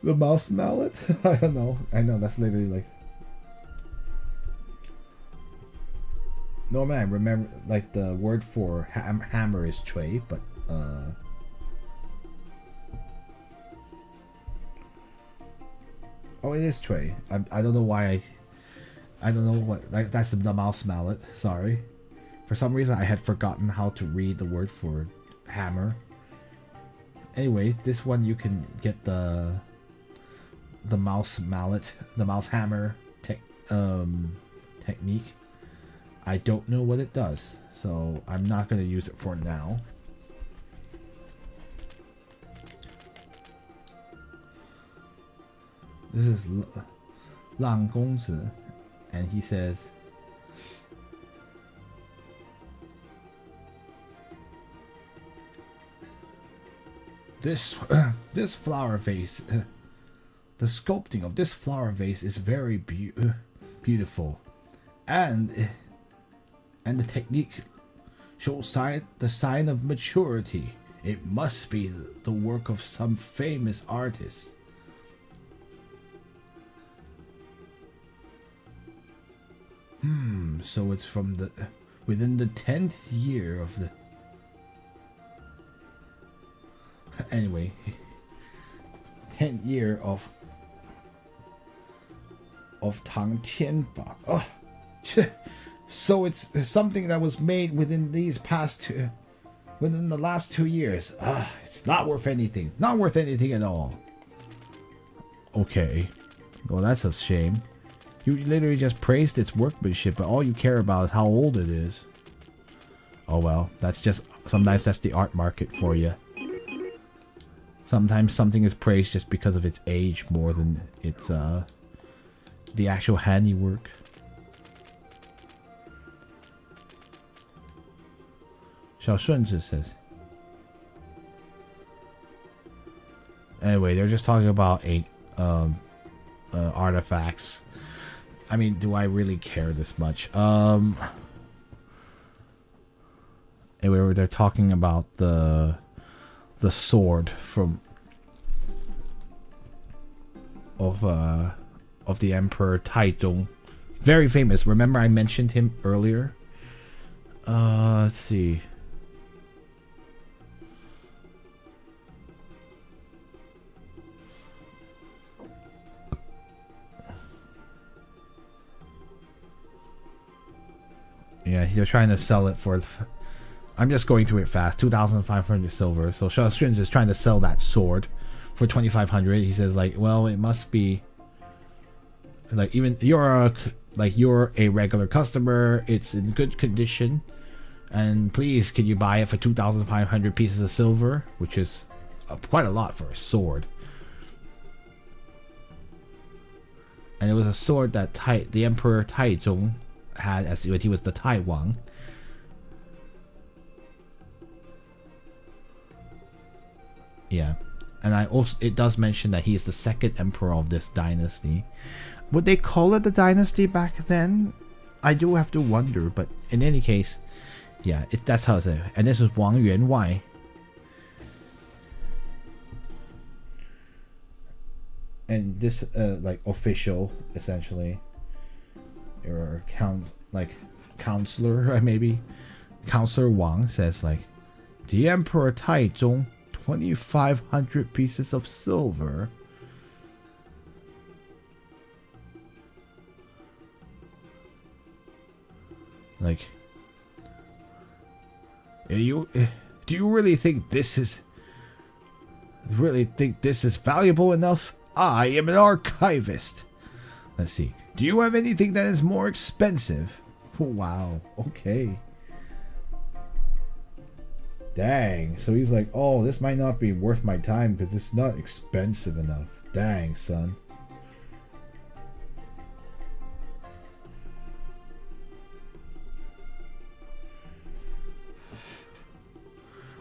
S1: The mouse mallet? I don't know. I know, that's literally like... No man, remember, like, the word for hammer is chui, but oh, it is chui. I don't know why I don't know what. Like, that's the mouse mallet. Sorry. For some reason, I had forgotten how to read the word for hammer. Anyway, this one you can get the mouse mallet, the mouse hammer technique. I don't know what it does, so I'm not going to use it for now. This is Lang Gongzi, and he says, this flower vase, the sculpting of this flower vase is very beautiful, and the technique shows the sign of maturity. It must be the work of some famous artist. So it's from within the 10th year of the... Anyway, 10th year of Tang Tianba. Oh, so it's something that was made within the last 2 years. It's not worth anything. Not worth anything at all. Okay. Well, that's a shame. You literally just praised its workmanship, but all you care about is how old it is. Oh well, sometimes that's the art market for you. Sometimes something is praised just because of its age more than its the actual handiwork. Xuan Yuan says. Anyway, they're just talking about artifacts. I mean, do I really care this much? Anyway, they're talking about the sword of the Emperor Taizong. Very famous. Remember I mentioned him earlier? Let's see. Yeah, they're trying to sell it for... I'm just going through it fast. 2,500 silver. So Xuan is trying to sell that sword for 2,500. He says, like, well, it must be... Like, even you're a regular customer. It's in good condition. And please, can you buy it for 2,500 pieces of silver? Which is quite a lot for a sword. And it was a sword that the Emperor Taizong had as when he was the Taiwan. Yeah, and it does mention that he is the second emperor of this dynasty. Would they call it the dynasty back then? I do have to wonder, but in any case, yeah, that's how it's said. And this is Xuan Yuan. And this like official essentially, or counselor maybe, Counselor Wang says like, the Emperor Taizong, 2,500 pieces of silver. Like, do you really think this is valuable enough? I am an archivist. Let's see. Do you have anything that is more expensive? Wow. Okay. Dang. So he's like, oh, this might not be worth my time because it's not expensive enough. Dang, son.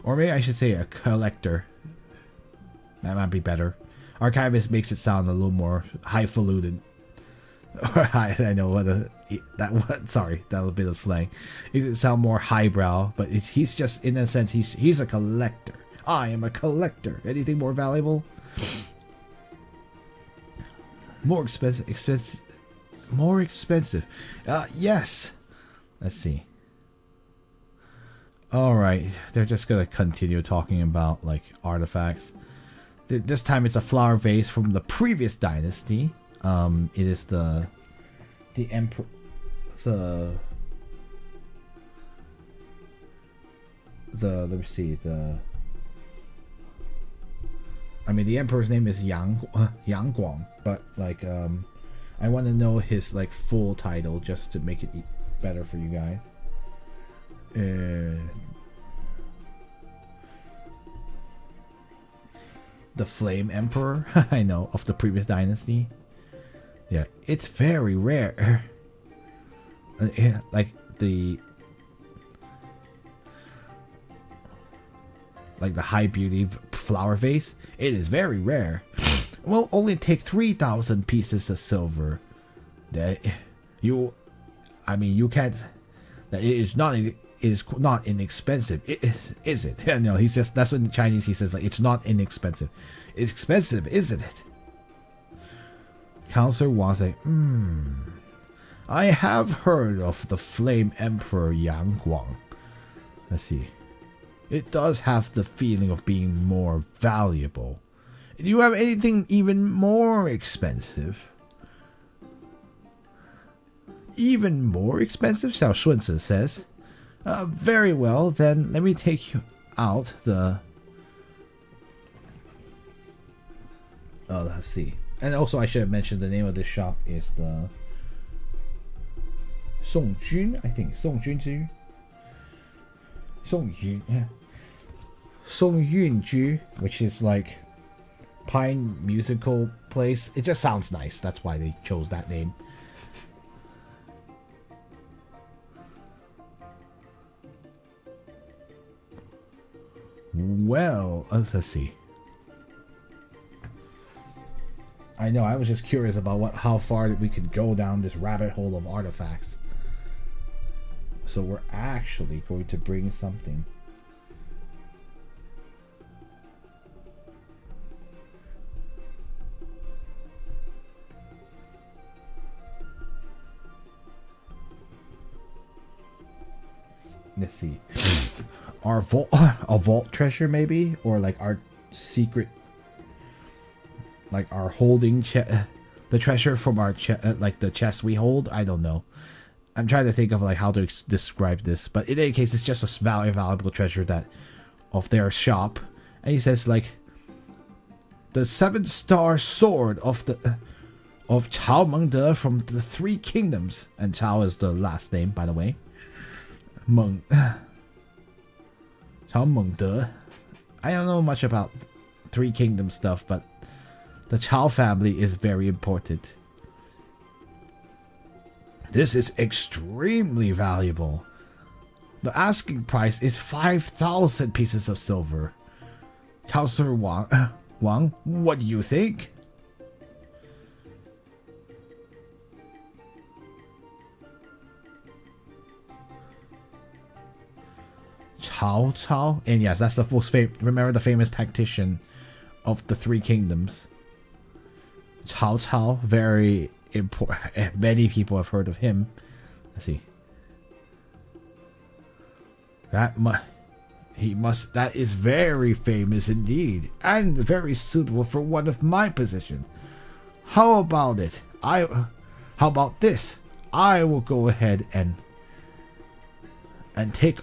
S1: Or maybe I should say a collector. That might be better. Archivist makes it sound a little more highfalutin. I know sorry, that was a bit of slang. It sound more highbrow, but he's just, in a sense, he's a collector. I am a collector. Anything more valuable? More expensive. More expensive. Yes. Let's see. All right, they're just gonna continue talking about like artifacts. This time it's a flower vase from the previous dynasty. It is the the let me see, I mean, the emperor's name is Yang Guang, but like I want to know his like full title just to make it better for you guys. The Flame Emperor, I know, of the previous dynasty. Yeah, it's very rare. Like the high beauty flower vase, it is very rare. Will only take 3,000 pieces of silver. That you can't. That it is not inexpensive. Is it? No, he says that's what in Chinese he says, like, it's not inexpensive. It's expensive, isn't it? Counselor Wang say, I have heard of the Flame Emperor Yang Guang. Let's see. It does have the feeling of being more valuable. Do you have anything even more expensive? Even more expensive? Xiao Shunzi says. Very well, then let me take you out the... Oh, let's see. And also I should have mentioned the name of this shop is the... Songjun, I think. Songjun. Songyun, yeah. Songyunju, which is like Pine musical place. It just sounds nice. That's why they chose that name. Well, let's see. I know, I was just curious about how far we could go down this rabbit hole of artifacts. So we're actually going to bring something. Let's see. Our vault treasure maybe, or like our secret, like our holding the treasure from our like the chest we hold. I don't know. I'm trying to think of like how to describe this, but in any case, it's just a very valuable treasure that of their shop. And he says like the 7-star sword of Chao Mengde from the 3 kingdoms, and Chao is the last name, by the way. Chao Mengde. I don't know much about 3 kingdom stuff, but the Chao family is very important. This is extremely valuable. The asking price is 5,000 pieces of silver. Counselor Wang, what do you think? Cao, and yes, that's the full remember the famous tactician of the 3 kingdoms. Cao, very important. Many people have heard of him. Let's see. That is very famous indeed, and very suitable for one of my positions. How about it? How about this? I will go ahead and take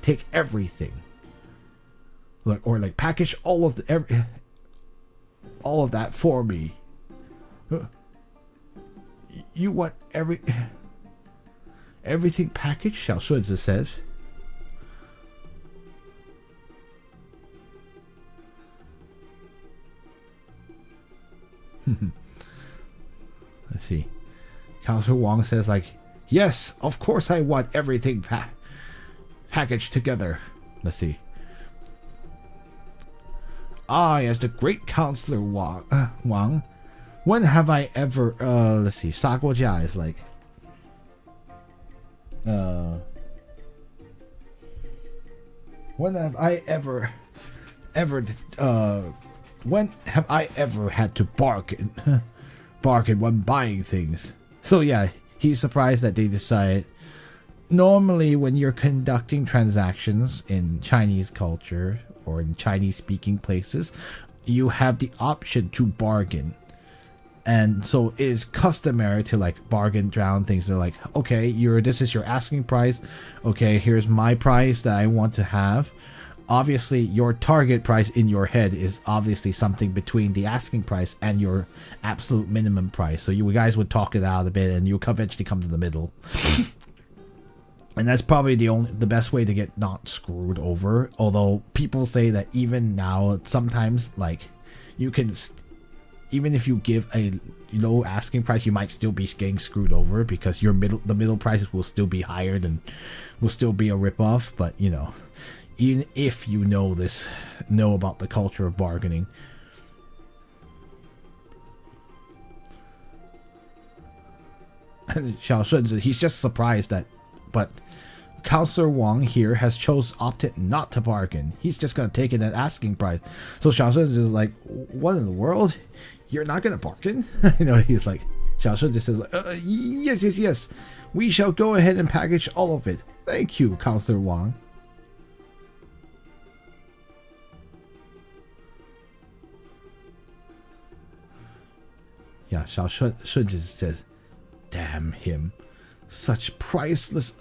S1: take everything. Look, or like package all of that for me. You want everything packaged? Xiao Shunzi says. Let's see. Counselor Wang says like, yes, of course I want everything packaged together. Let's see. I, as the great Counselor Wang, when have I ever, let's see, 砂锅架 is like, when have I ever, when have I ever had to bargain when buying things? So yeah, he's surprised that they decide. Normally, when you're conducting transactions in Chinese culture or in Chinese-speaking places, you have the option to bargain. And so it is customary to like bargain down things. They're like, okay, this is your asking price. Okay, here's my price that I want to have. Obviously, your target price in your head is obviously something between the asking price and your absolute minimum price. So you guys would talk it out a bit, and you eventually come to the middle. And that's probably the best way to get not screwed over. Although people say that even now, sometimes like you can, even if you give a low asking price, you might still be getting screwed over because the middle prices will still be higher than, will still be a ripoff. But you know, even if you know about the culture of bargaining. And Xiao Shun, he's just surprised that, but Counselor Wang here has opted not to bargain. He's just gonna take it at asking price. So Xiao Shun is like, what in the world? You're not gonna bargain? You know, he's like, Xiao Shun just says, yes. We shall go ahead and package all of it. Thank you, Counselor Wang. Yeah, Xiao Shun just says, damn him. Such priceless,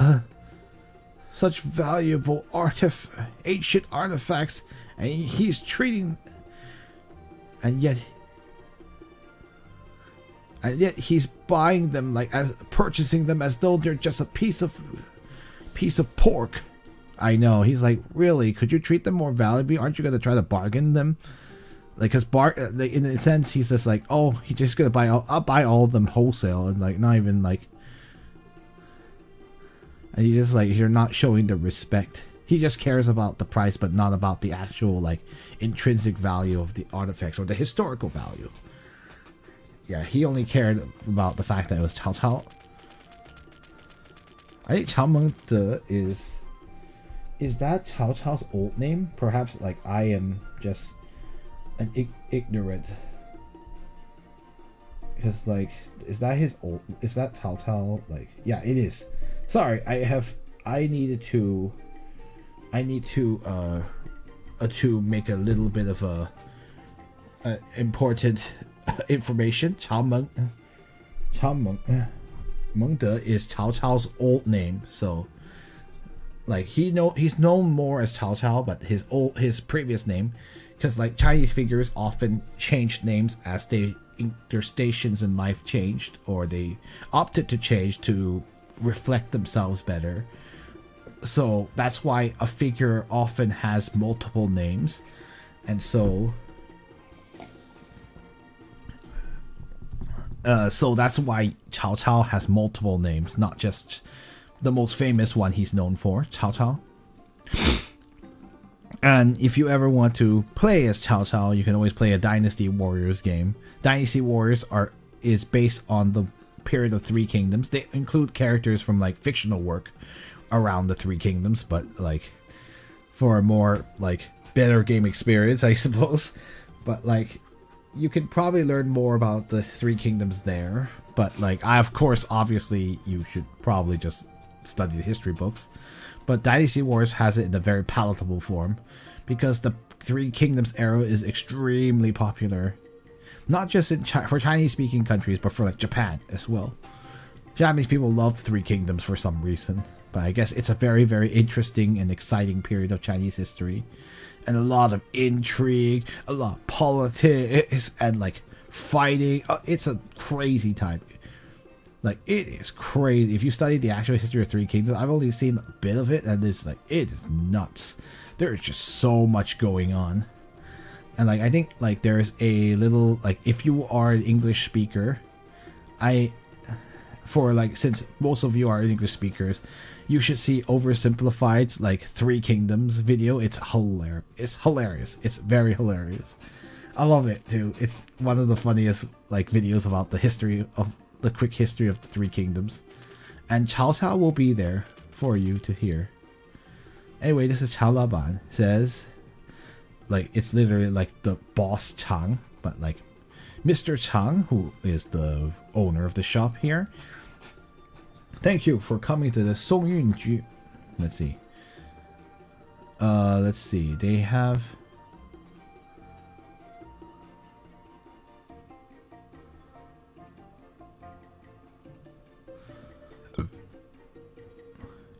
S1: such valuable ancient artifacts, and he's treating, and yet he's buying them purchasing them as though they're just a piece of pork. I know. He's like, really? Could you treat them more valuably? Aren't you gonna try to bargain them? Like, cause in a sense, he's just like, oh, he's just gonna I'll buy all of them wholesale, and like not even like. And he's just like, you're not showing the respect. He just cares about the price, but not about the actual, like, intrinsic value of the artifacts or the historical value. Yeah, he only cared about the fact that it was Cao Cao. I think Cao Mengde is that Cao Cao's old name? Perhaps, like, I am just an ignorant. Because, like, is that Cao Cao? Like, yeah, it is. Sorry, I need to make a little bit of important information. Cao Mengde is Cao Cao's old name, so like he's known more as Cao Cao, but his previous name, because like Chinese figures often changed names as their stations in life changed, or they opted to change to reflect themselves better. So that's why a figure often has multiple names, and so that's why Cao Cao has multiple names, not just the most famous one he's known for, Cao Cao. And if you ever want to play as Cao Cao, you can always play a Dynasty Warriors game. Dynasty Warriors is based on the period of Three Kingdoms. They include characters from like fictional work around the Three Kingdoms, but like for a more like better game experience, I suppose. But like you can probably learn more about the Three Kingdoms there. But like obviously you should probably just study the history books. But Dynasty Wars has it in a very palatable form because the Three Kingdoms era is extremely popular. Not just for Chinese-speaking countries, but for like Japan as well. Japanese people love Three Kingdoms for some reason, but I guess it's a very, very interesting and exciting period of Chinese history, and a lot of intrigue, a lot of politics, and like fighting. It's a crazy time. Like it is crazy. If you study the actual history of Three Kingdoms, I've only seen a bit of it, and it's like it is nuts. There is just so much going on. And like I think like there's a little like if you are an English speaker, since most of you are English speakers, you should see Oversimplified's like Three Kingdoms video. It's hilarious. It's very hilarious. I love it too. It's one of the funniest like videos about the quick history of the Three Kingdoms. And Cao Cao will be there for you to hear. Anyway, this is Cao Laban says, like it's literally like the boss Chang, but like Mr. Chang, who is the owner of the shop here. Thank you for coming to the Songyunju. Let's see. They have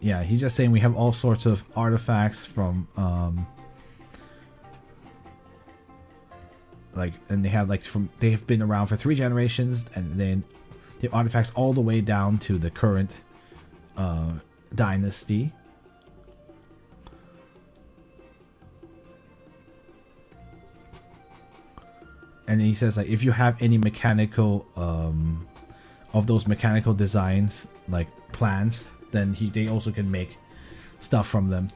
S1: Yeah, he's just saying we have all sorts of artifacts from like, and they have like they've been around for 3 generations, and then the artifacts all the way down to the current dynasty. And he says like if you have any mechanical of those mechanical designs like plans, then they also can make stuff from them.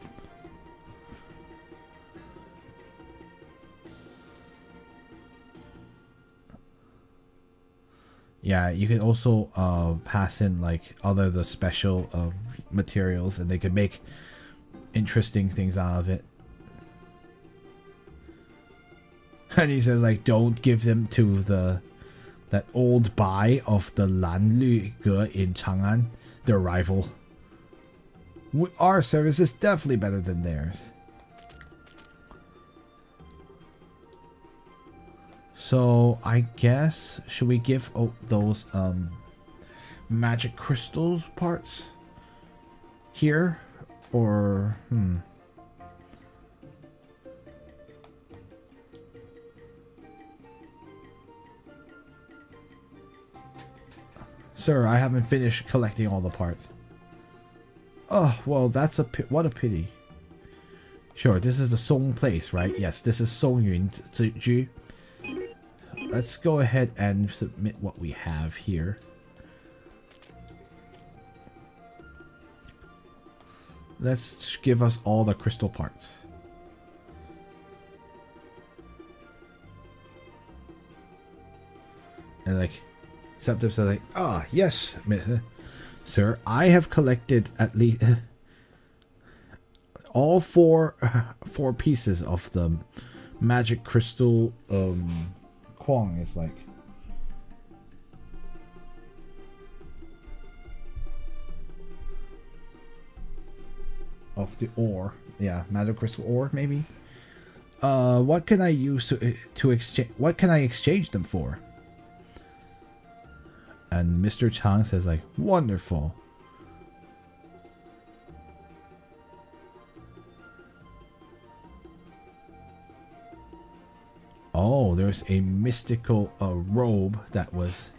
S1: Yeah, you can also pass in like the special materials, and they can make interesting things out of it. And he says like don't give them to that old Bai of the Lanlu Ge in Chang'an, their rival. Our service is definitely better than theirs. So I guess, should we give those magic crystals parts here, or Sir, I haven't finished collecting all the parts. Oh, well, that's what a pity. Sure, this is the Song place, right? Yes, this is Xuan Yuan. Let's go ahead and submit what we have here. Let's give us all the crystal parts. And like, Septim says like, ah, yes, sir, I have collected at least all four pieces of the magic crystal. Kwang is like of the ore. Yeah, magic crystal ore maybe. What can I use to exchange? What can I exchange them for? And Mr. Chang says like, wonderful. Oh, there's a mystical robe that was...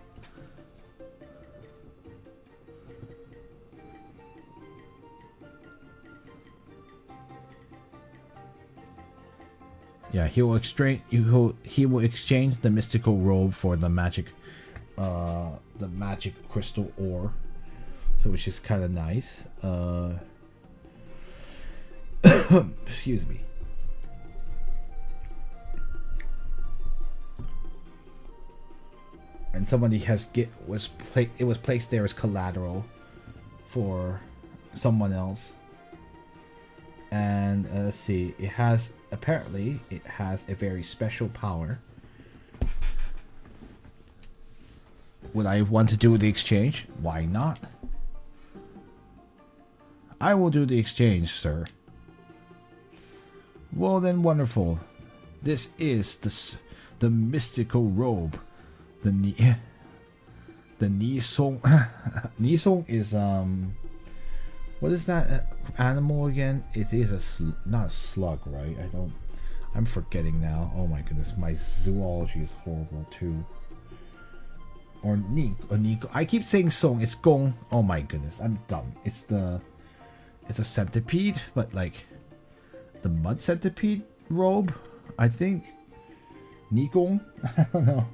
S1: Yeah, he will exchange the mystical robe for the magic crystal ore. So which is kind of nice. Excuse me. And somebody it was placed there as collateral for someone else. And let's see, apparently it has a very special power. Would I want to do the exchange? Why not? I will do the exchange, sir. Well then, wonderful. This is the mystical robe. The Nisong. Nisong is what is that animal again? It is not a slug, right? I'm forgetting now. Oh my goodness, my zoology is horrible too. Or Nico. I keep saying Song. It's Gong. Oh my goodness, I'm dumb. It's a centipede, but like the mud centipede robe, I think. Nikong. I don't know.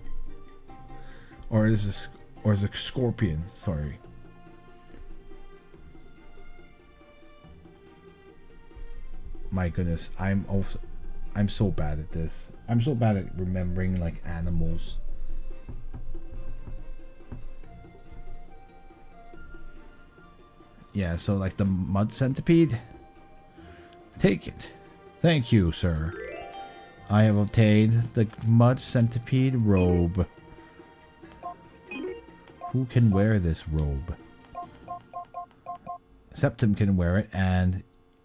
S1: Or is it scorpion? Sorry. My goodness, I'm so bad at this. I'm so bad at remembering like animals. Yeah, so like the mud centipede. Take it. Thank you, sir. I have obtained the mud centipede robe. Who can wear this robe? Septim can wear it, and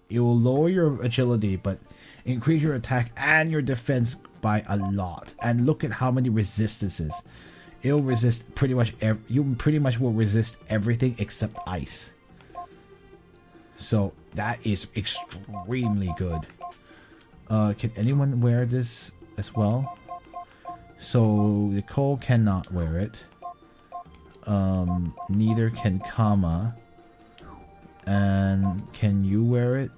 S1: it will lower your agility, but increase your attack and your defense by a lot. And look at how many resistances. It'll resist pretty much you pretty much will resist everything except ice. So that is extremely good. Can anyone wear this as well? So Nicole cannot wear it. Neither can Kama. And can you wear it?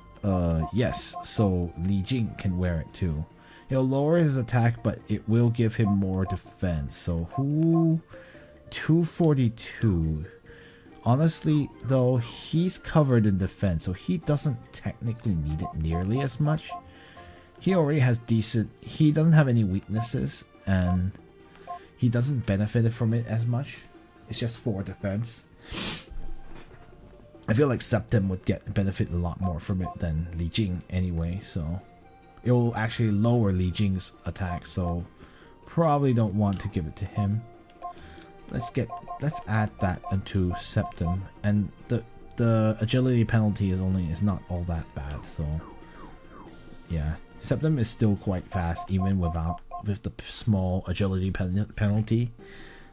S1: Yes. So Li Jing can wear it too. It'll lower his attack, but it will give him more defense. So who? 242. Honestly, though, he's covered in defense, so he doesn't technically need it nearly as much. He already has decent... He doesn't have any weaknesses, and he doesn't benefit from it as much. It's just 4 defense. I feel like Septim would benefit a lot more from it than Li Jing anyway, so... It will actually lower Li Jing's attack, so... Probably don't want to give it to him. Let's add that into Septim, and the agility penalty is not all that bad, so yeah. Septim is still quite fast even with the small agility penalty,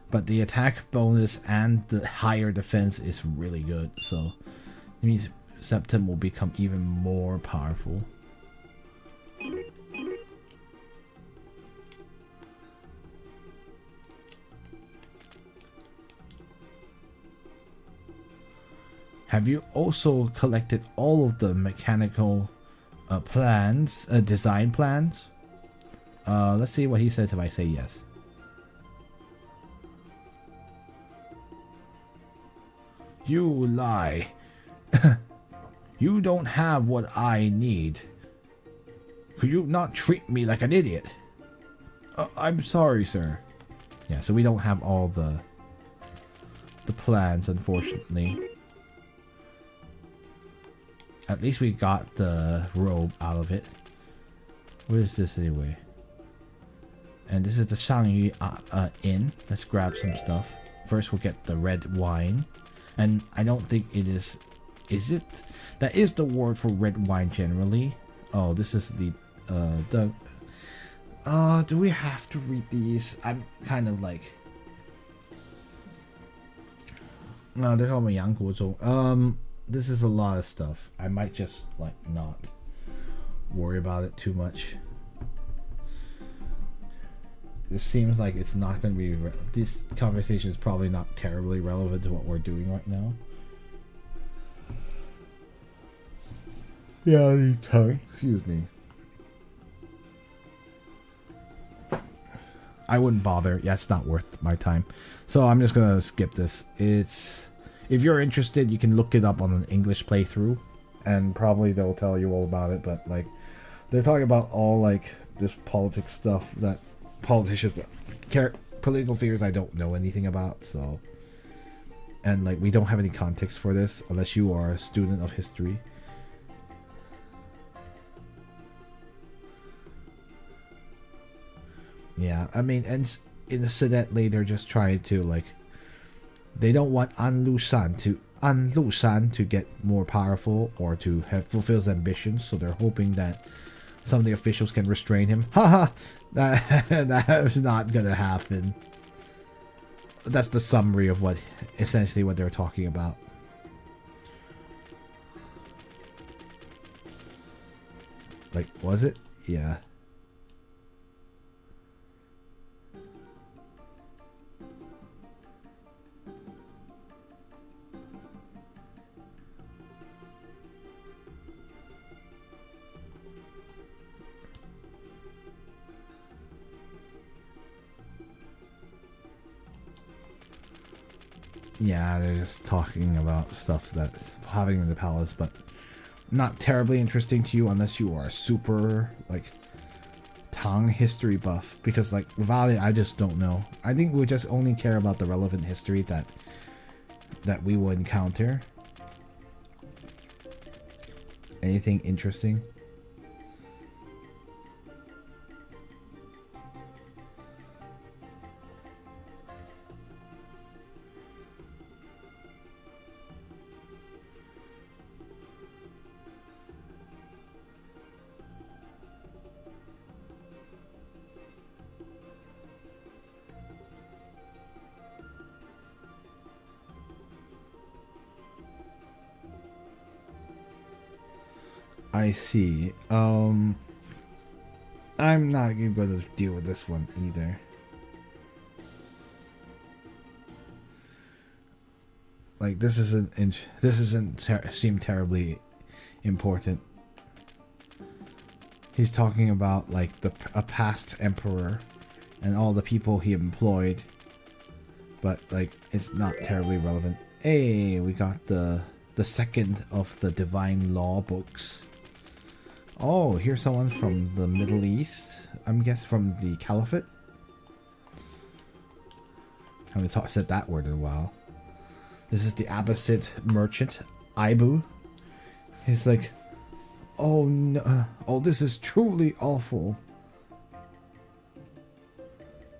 S1: but the attack bonus and the higher defense is really good, so it means Septim will become even more powerful. Have you also collected all of the mechanical design plans? Let's see what he says if I say yes. You lie. You don't have what I need. Could you not treat me like an idiot? I'm sorry, sir. Yeah, so we don't have all the plans, unfortunately. At least we got the robe out of it. What is this anyway? And this is the Xuan Yuan Inn. Let's grab some stuff. First we'll get the red wine. And I don't think it is... Is it? That is the word for red wine generally. Oh, this is the... do we have to read these? I'm kind of like... No, they're called Yang Guozhong. This is a lot of stuff. I might just like not worry about it too much. This seems like it's not going to be... This conversation is probably not terribly relevant to what we're doing right now. Yeah, excuse me. I wouldn't bother. Yeah, it's not worth my time. So I'm just going to skip this. It's... If you're interested, you can look it up on an English playthrough, and probably they'll tell you all about it, but like, they're talking about all like this politics stuff that politicians, political figures I don't know anything about, so, and like, we don't have any context for this unless you are a student of history. Yeah, I mean, and incidentally, they're just trying to like, they don't want An Lushan to get more powerful or to fulfill his ambitions, so they're hoping that some of the officials can restrain him. Haha, that's not gonna happen. That's the summary of essentially what they're talking about. Like, was it? Yeah. Yeah, they're just talking about stuff that's happening in the palace, but not terribly interesting to you unless you are a super, like, Tang history buff. Because, like, without it, I just don't know. I think we just only care about the relevant history that we will encounter. Anything interesting? I see. I'm not even going to deal with this one either. Like this isn't seem terribly important. He's talking about like a past emperor and all the people he employed, but like it's not terribly relevant. Hey, we got the second of the divine law books. Oh, here's someone from the Middle East. I'm guessing from the Caliphate. Haven't said that word in a while. This is the Abbasid merchant, Ibu. He's like, oh no, oh this is truly awful.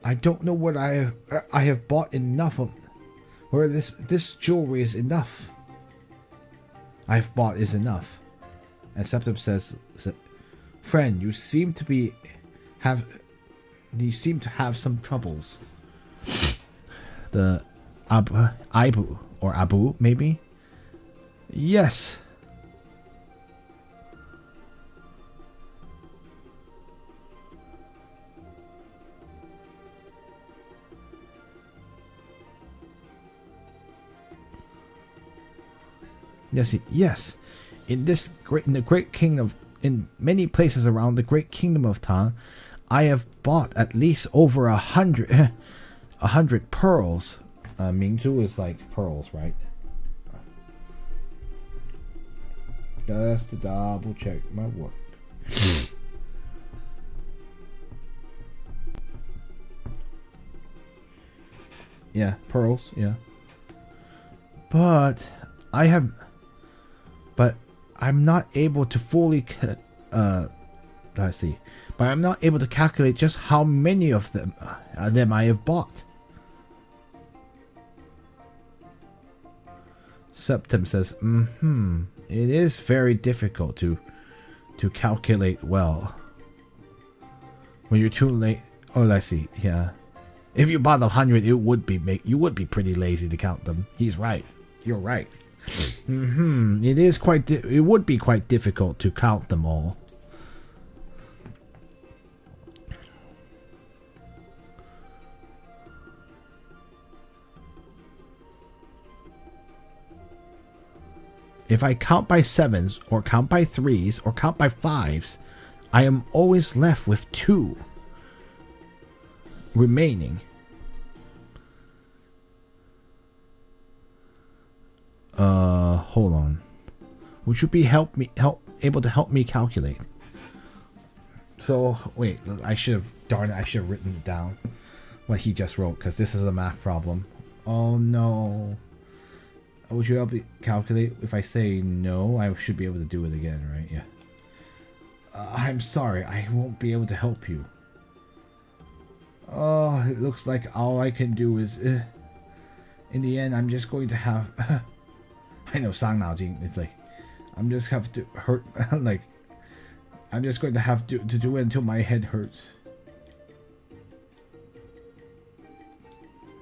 S1: I don't know what I have bought enough of, where this jewelry is enough. I've bought is enough. And Septim says, friend, you seem to have some troubles. The Ibu or Abu maybe? Yes. Yes. In the great kingdom, in many places around the great kingdom of Tang, I have bought at least over 100 pearls. Mingzhu is like pearls, right? Just to double check my work. Yeah, pearls, yeah. But I'm not able to fully let's see. But I'm not able to calculate just how many of them I have bought. Septim says, it is very difficult to calculate well. When you're too late. Oh, let's see. Yeah. If you bought 100, you would be pretty lazy to count them. He's right. You're right. It would be quite difficult to count them all. If I count by sevens, or count by threes, or count by fives, I am always left with 2 remaining. Hold on. Would you be able to help me calculate? So wait, I should have written it down what he just wrote, because this is a math problem. Oh no. Would you help me calculate? If I say no, I should be able to do it again, right? Yeah. I'm sorry, I won't be able to help you. Oh, it looks like all I can do is... in the end, I'm just going to have... I know, Sang Nao Jing. It's like... I'm just have to hurt... like... I'm just going to have to do it until my head hurts.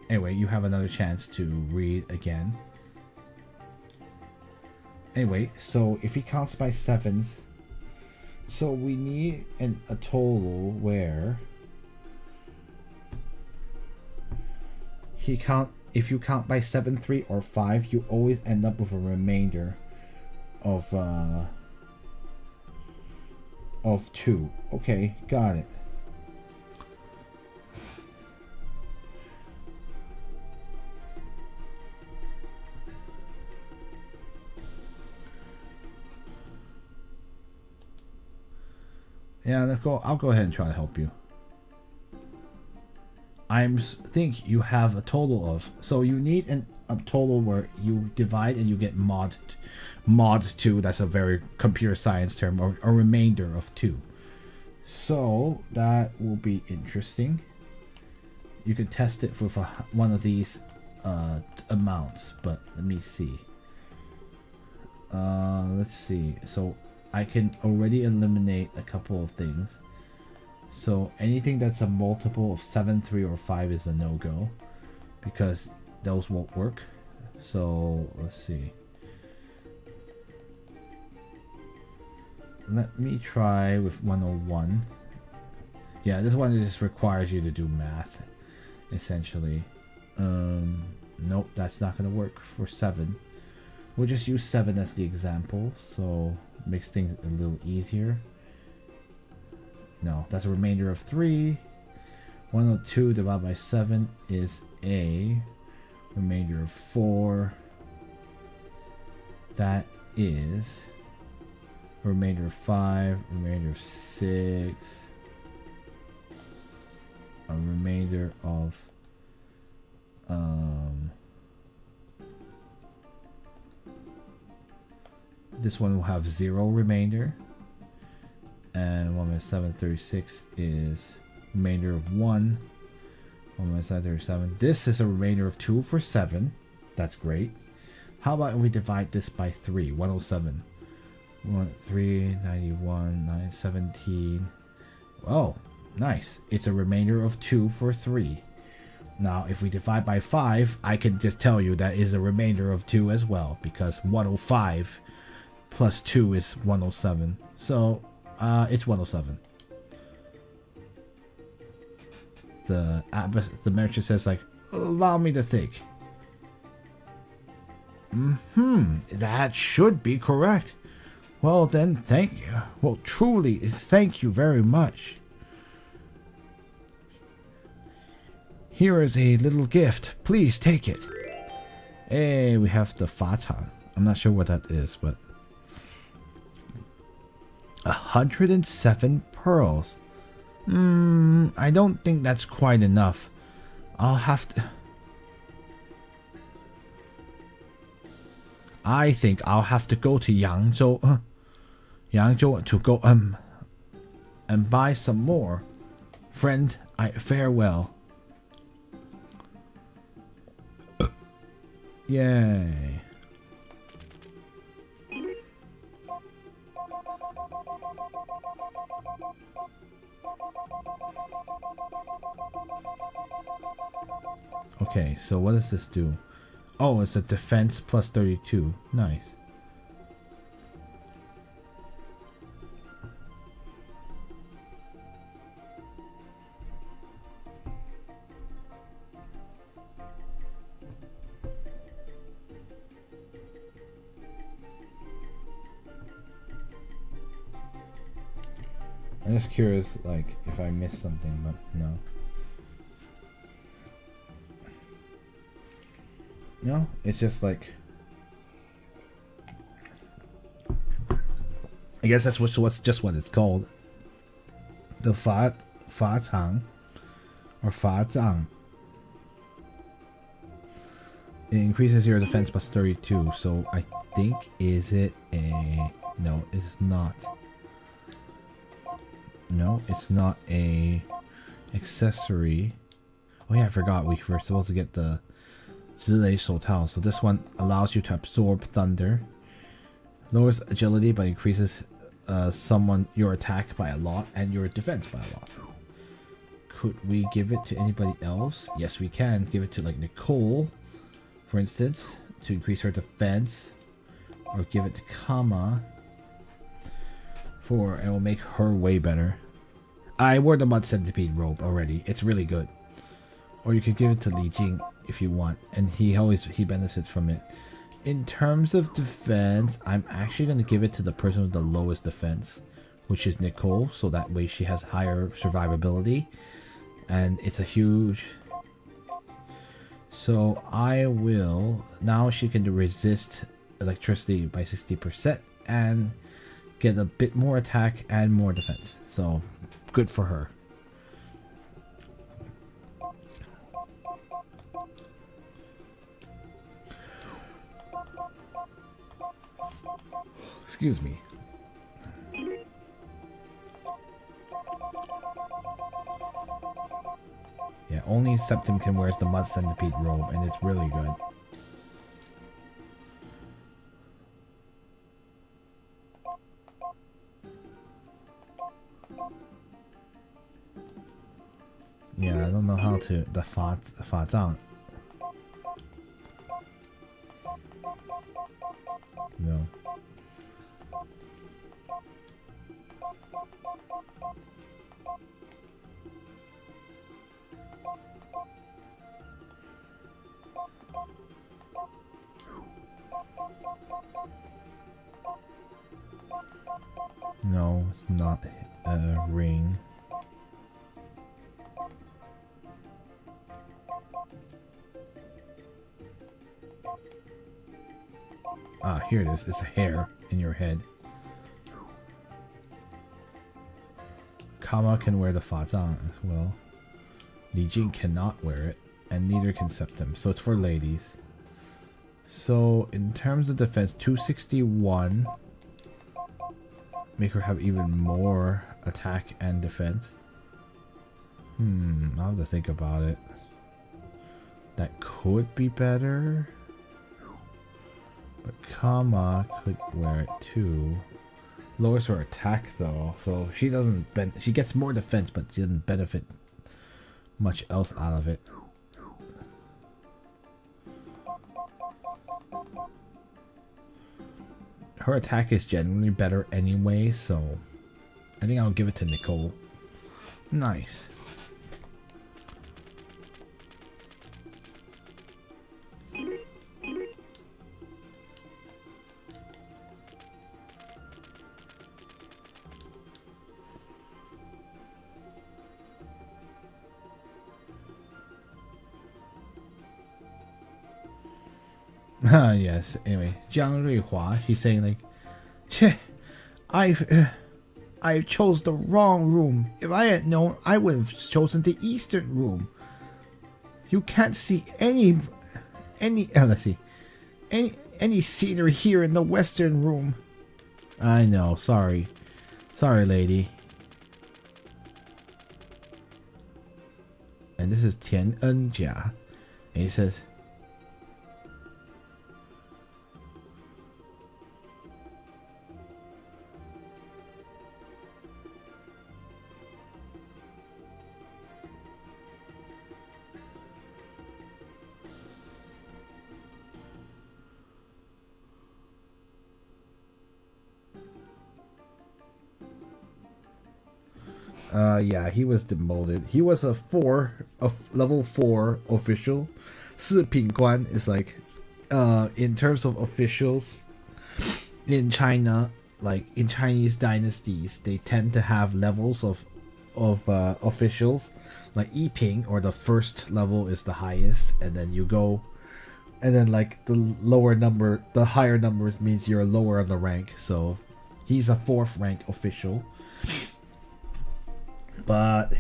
S1: Anyway, you have another chance to read again. Anyway, so if he counts by sevens... So we need a total where... If you count by 7, 3, or 5, you always end up with a remainder of 2. Okay, got it. Yeah, I'll go ahead and try to help you. Think you have a total of, so you need a total where you divide and you get mod 2. That's a very computer science term, or a remainder of 2. So that will be interesting. You can test it with one of these amounts, but let me see. Let's see. So I can already eliminate a couple of things. So anything that's a multiple of 7, 3, or 5 is a no-go, because those won't work. So let's see. let me try with 101. Yeah, this one just requires you to do math, essentially. Nope, that's not gonna work for 7. We'll just use 7 as the example, so makes things a little easier. No, that's a remainder of 3. 102 divided by 7 is a remainder of 4. That is a remainder of 5, remainder of 6, a remainder of this one will have 0 remainder, and 1 minus 736 is remainder of 1. 1 minus 737. This is a remainder of 2 for 7. That's great. How about we divide this by 3? 107. 3, 91, 9, 17. Oh, nice. It's a remainder of 2 for 3. Now, if we divide by 5, I can just tell you that is a remainder of 2 as well, because 105 plus 2 is 107. So, it's 107. The merchant says, like, allow me to think. That should be correct. Well then, thank you. Well, truly, thank you very much. Here is a little gift. Please take it. Hey, we have the Fatan. I'm not sure what that is, but 107 pearls. I don't think that's quite enough. I'll have to... I think I'll have to go to Yangzhou to go and buy some more. Friend, farewell. Yay. Okay, so what does this do? Oh, it's a defense plus 32. Nice. I'm just curious, like, if I missed something, but no. No, it's just like... I guess that's what's just what it's called. The Fa Tang or Fa Zhang. It increases your defense plus 32, so I think, is it a... No, it's not. No, it's not a accessory. Oh yeah, I forgot we were supposed to get the Zilei Shoutal. So this one allows you to absorb thunder. Lowers agility but increases your attack by a lot and your defense by a lot. Could we give it to anybody else? Yes, we can. Give it to like Nicole, for instance, to increase her defense. Or give it to Kama. It will make her way better. I wore the Mud Centipede robe already. It's really good. Or you could give it to Li Jing if you want, and he benefits from it. In terms of defense, I'm actually going to give it to the person with the lowest defense, which is Nicole, so that way she has higher survivability, and it's a huge... So I will... Now she can resist electricity by 60% and get a bit more attack and more defense. So, good for her. Excuse me. Yeah, only Septimkin wears the Mud Centipede robe, and it's really good. Yeah, I don't know how to... The Fa Zhang. No. It's not a ring. Ah, here it is. It's a hair in your head. Kama can wear the fazang as well. Li Jing cannot wear it, and neither can Septim. So it's for ladies. So in terms of defense, 261. Make her have even more attack and defense. I'll have to think about it. That could be better. But Kama could wear it too. Lowers her attack though, so she doesn't she gets more defense, but she doesn't benefit much else out of it. Her attack is generally better anyway, so I think I'll give it to Nicole. Nice. Yes, anyway, Jiang Ruihua, she's saying like, "Che, I chose the wrong room. If I had known, I would have chosen the eastern room. You can't see any let's see, any scenery here in the western room." I know, sorry, lady. And this is Tian Enjia, and he says, yeah, he was demoted. He was a level 4 official. 四品官 is like, in terms of officials in China, like in Chinese dynasties, they tend to have levels of officials. Like 一品, or the first level is the highest, and then you go, and then like the higher numbers means you're lower on the rank. So he's a 4th rank official. But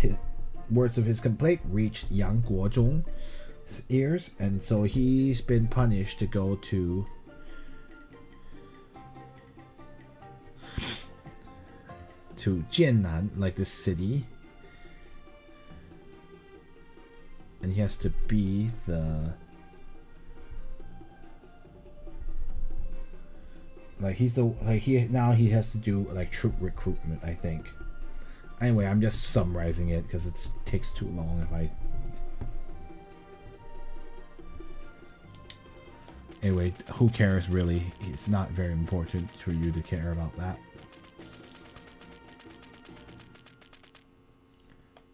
S1: words of his complaint reached Yang Guozhong's ears, and so he's been punished to go to Jiannan, like the city, and he has to be the he has to do like troop recruitment, I think. Anyway, I'm just summarizing it because it takes too long if I... Anyway, who cares really? It's not very important for you to care about that.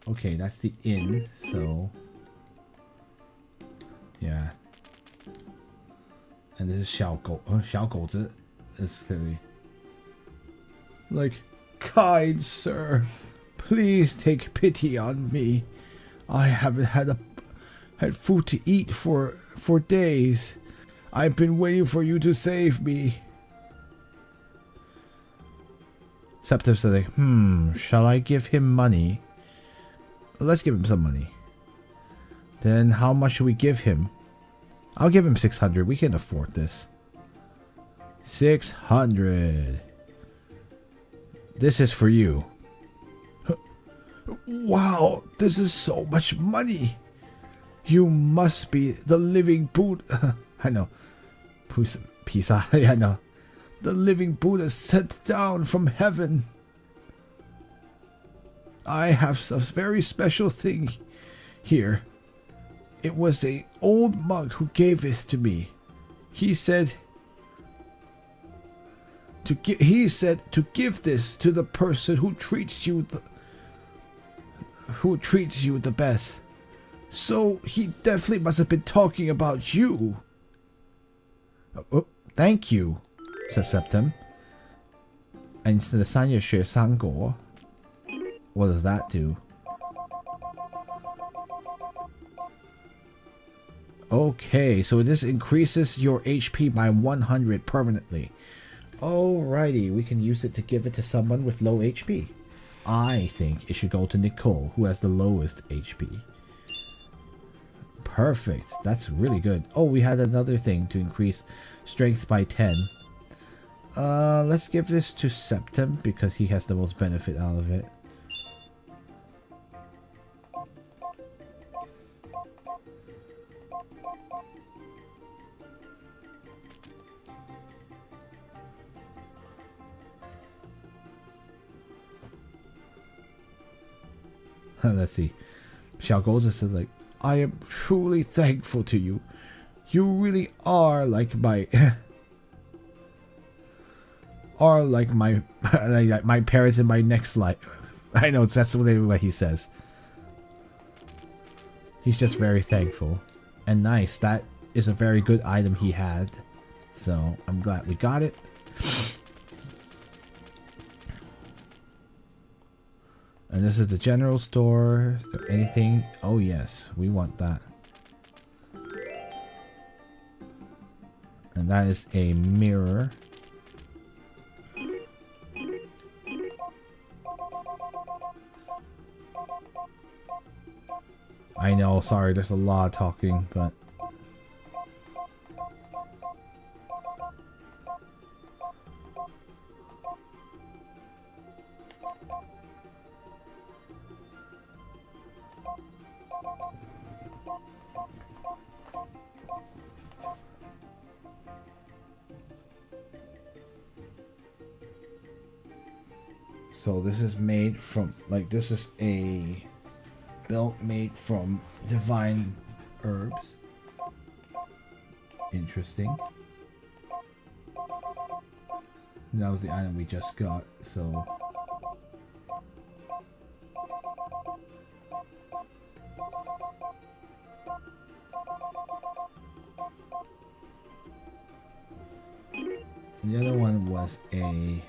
S1: Okay, that's the inn, so... Yeah. And this is 小狗子 is clearly... Like, kind sir, please take pity on me. I haven't had food to eat for days. I've been waiting for you to save me. Septim said, shall I give him money? Let's give him some money. Then how much should we give him? I'll give him 600. We can afford this. 600. This is for you. Wow, this is so much money. You must be the living Buddha. I know. Pisa, I know. The living Buddha sent down from heaven. I have a very special thing here. It was an old monk who gave this to me. He said to give this to the person who treats you the best. So he definitely must have been talking about you. Oh, thank you, says Septim. And the 三月学三国. What does that do? Okay, so this increases your HP by 100 permanently. Alrighty, we can use it to give it to someone with low HP. I think it should go to Nicole, who has the lowest HP. Perfect. That's really good. Oh, we had another thing to increase strength by 10. Let's give this to Septim because he has the most benefit out of it. Let's see. Xiaogou just says like, I am truly thankful to you. You really are like my like my parents in my next life. I know that's what he says. He's just very thankful. And nice, that is a very good item he had. So I'm glad we got it. And this is the general store. Is there anything? Oh yes, we want that. And that is a mirror. I know, sorry, there's a lot of talking, but... So this is made from, like, this is a belt made from divine herbs. Interesting. That was the item we just got, so... The other one was a...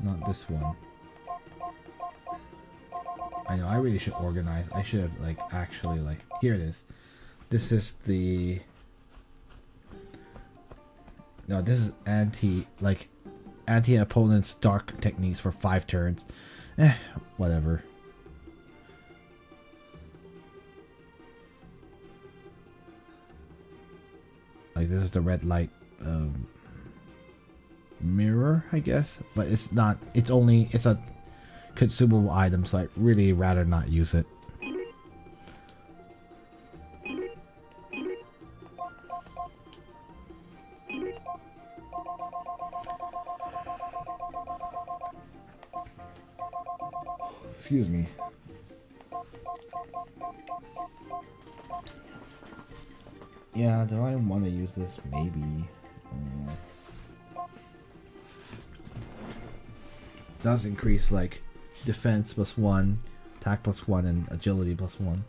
S1: Not this one. I know, I really should organize. I should have, like, actually, like... Here it is. This is the... No, this is anti-opponent's dark techniques for 5 turns. Whatever. Like, this is the red light mirror, I guess. But it's not, it's a consumable item, so I'd really rather not use it. Excuse me. Yeah, do I want to use this? Maybe. Does increase like defense +1, attack +1, and agility +1.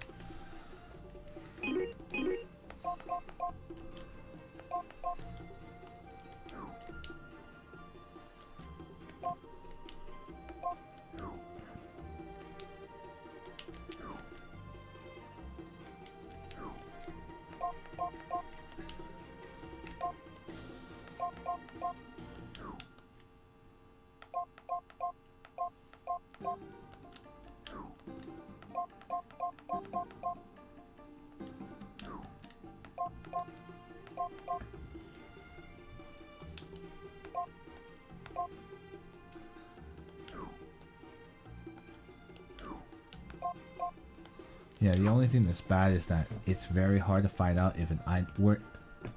S1: Yeah, the only thing that's bad is that it's very hard to find out if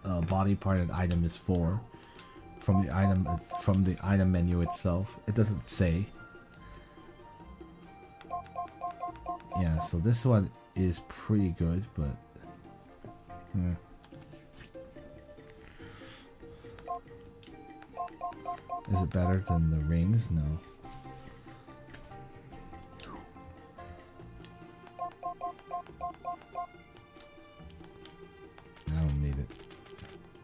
S1: a body part of an item is for from the item menu itself. It doesn't say. Yeah, so this one is pretty good, but is it better than the rings? No. I don't need it.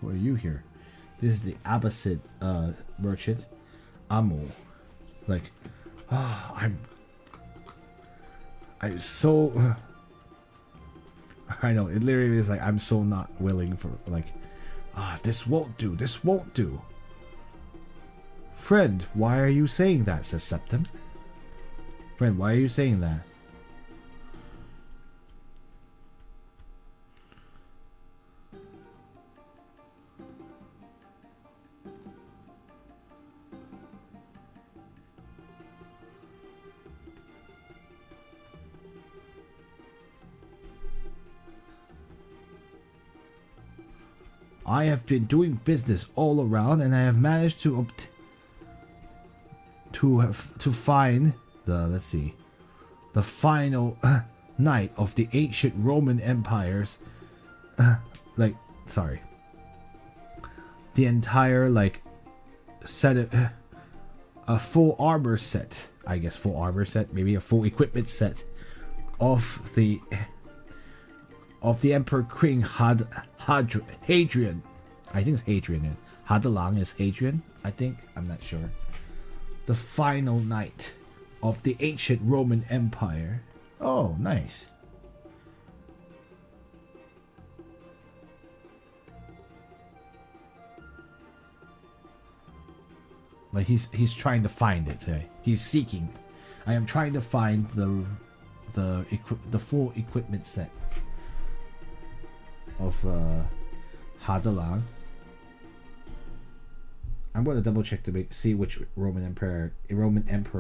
S1: Who are you here? This is the Abbasid merchant, Amu. Like, I'm so. I know, it literally is like, I'm so not willing for, like, this won't do, this won't do. Friend, why are you saying that, says Septim. Friend, why are you saying that? I have been doing business all around, and I have managed to find the, let's see, the final night of the ancient Roman Empire's the entire, like, set of a full armor set, I guess, full armor set, maybe a full equipment set of the Emperor King Hadrian. I think it's Hadrian. Hadalang is Hadrian, I think. I'm not sure. The final night of the ancient Roman Empire. Oh, nice. Like he's trying to find it. He's seeking. I am trying to find the full equipment set of Hadalang. I'm going to double check to see which Roman emperor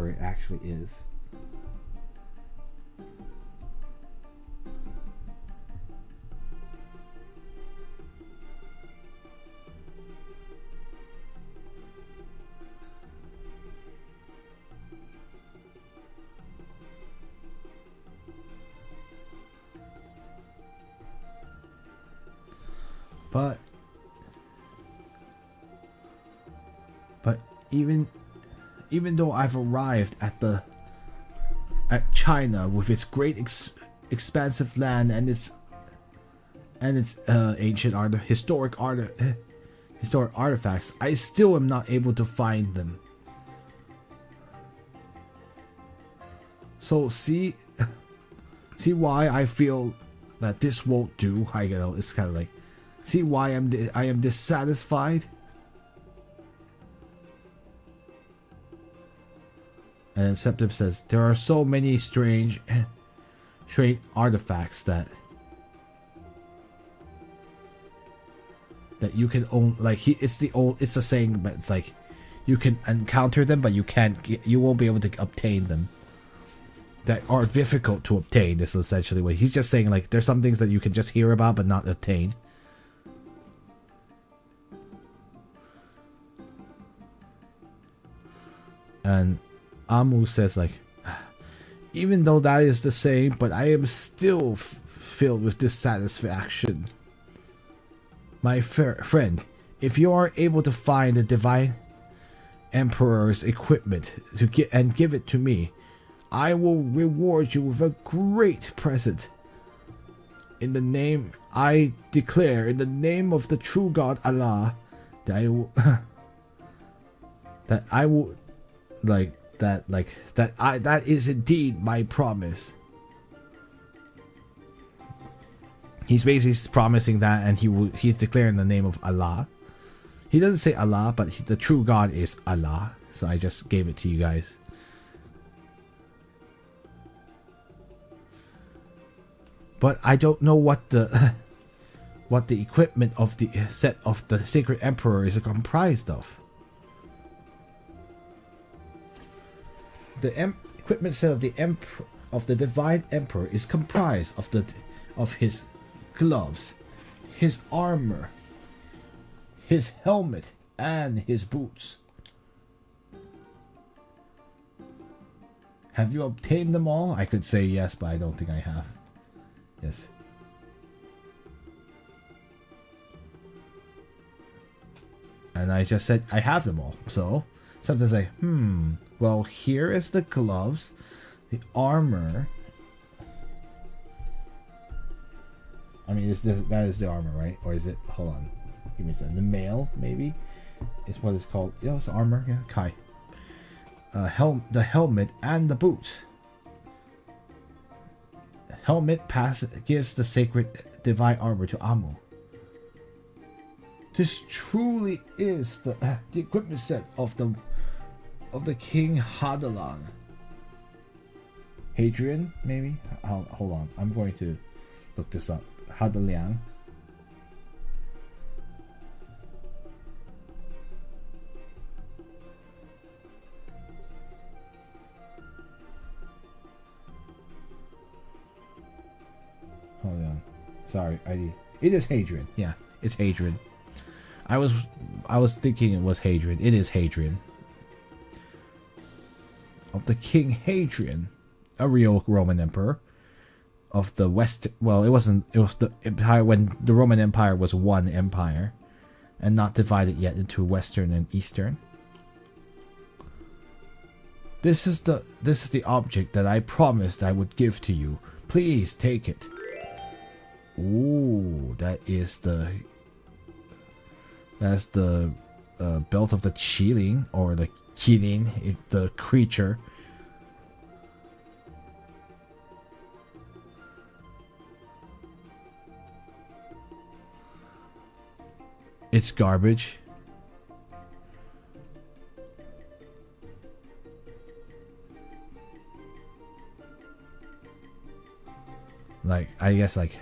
S1: it actually is. But even though I've arrived at China with its great expansive land and its ancient historic artifacts, I still am not able to find them. So see why I feel that this won't do. It's kind of like, see why I am dissatisfied. And Septim says there are so many strange artifacts that you can own. Like it's the saying, but it's like you can encounter them, but you won't be able to obtain them. That are difficult to obtain. This is essentially what he's just saying. Like there's some things that you can just hear about but not obtain. And Amu says, like, even though that is the same, but I am still filled with dissatisfaction. My friend, if you are able to find the divine emperor's equipment and give it to me, I will reward you with a great present. I declare in the name of the true God Allah that I will that is indeed my promise. He's basically promising that, and he's declaring the name of Allah. He doesn't say Allah, but the true God is Allah. So I just gave it to you guys. But I don't know what the equipment of the set of the Sacred Emperor is comprised of. The equipment set of the Divine Emperor is comprised of his gloves, his armor, his helmet, and his boots. Have you obtained them all? I could say yes, but I don't think I have. Yes. And I just said I have them all. So sometimes I well, here is the gloves, the armor. I mean, that is the armor, right? Or is it? Hold on, give me a second. The mail, maybe. is what it's called. Yeah, it's armor. Yeah, Kai. The helmet and the boots. Helmet gives the sacred divine armor to Amu. This truly is the equipment set of the King Hadalan. Hadrian, maybe? Hold on. I'm going to look this up. Hadalian. Hold on. Sorry, it is Hadrian. Yeah, it's Hadrian. I was thinking it was Hadrian. It is Hadrian. Of the King Hadrian, a real Roman emperor of the West. Well, it wasn't. It was the empire when the Roman Empire was one empire, and not divided yet into Western and Eastern. This is the object that I promised I would give to you. Please take it. Ooh, that's the belt of the Qilin, or the Qilin, the creature. It's garbage. Like, I guess, like,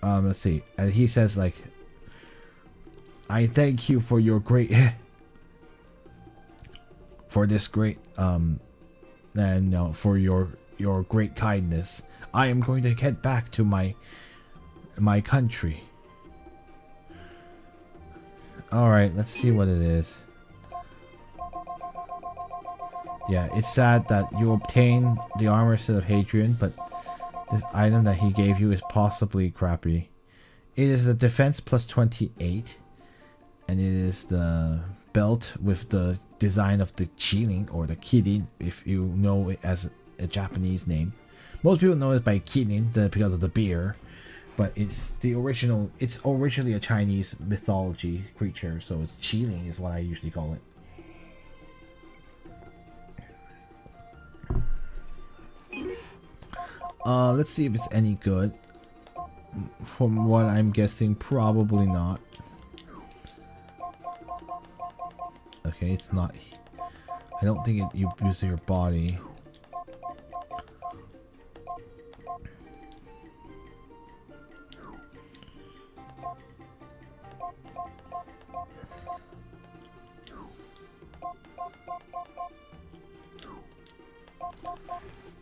S1: let's see. And he says, like, I thank you for your great for this great and for your great kindness. I am going to head back to my country. All right, let's see what it is. Yeah, it's sad that you obtained the armor set of Hadrian, but this item that he gave you is possibly crappy. It is the defense plus 28, and it is the belt with the design of the Qilin, or the Kirin, if you know it as a Japanese name. Most people know it by Kirin because of the beer, but it's originally a Chinese mythology creature, so it's Qilin is what I usually call it. Let's see if it's any good. From what I'm guessing, probably not. Okay, it's not. I don't think you use your body.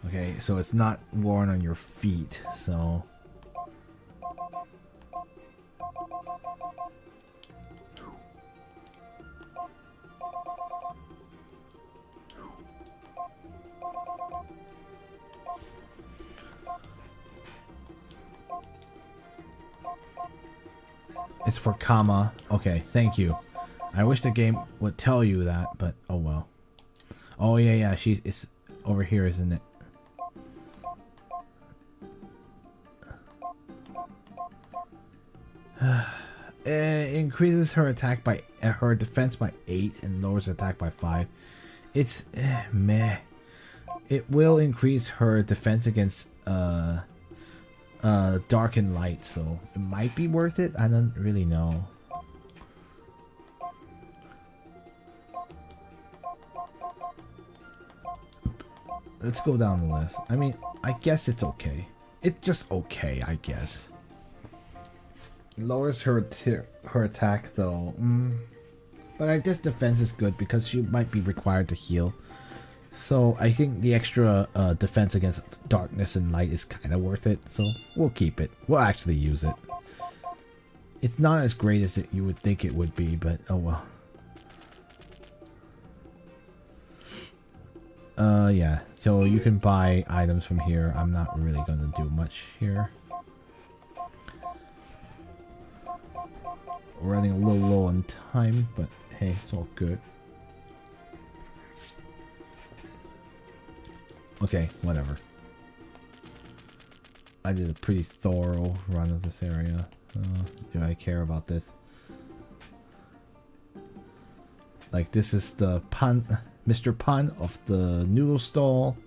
S1: Okay, so it's not worn on your feet, so... It's for Kama. Okay, thank you. I wish the game would tell you that, but oh well. Oh yeah, it's over here, isn't it? It increases her attack by her defense by 8 and lowers attack by 5. It's meh. It will increase her defense against dark and light, so it might be worth it. I don't really know. Let's go down the list. I mean, I guess it's okay. It's just okay, I guess. Lowers her attack though. But I guess defense is good because she might be required to heal. So I think the extra defense against darkness and light is kind of worth it. So we'll keep it. We'll actually use it. It's not as great as you would think it would be, but oh well. Yeah. So you can buy items from here. I'm not really gonna do much here. We're running a little low on time, but hey, it's all good. Okay, whatever. I did a pretty thorough run of this area. Do I care about this? Like, this is the Pan, Mr. Pan of the noodle stall.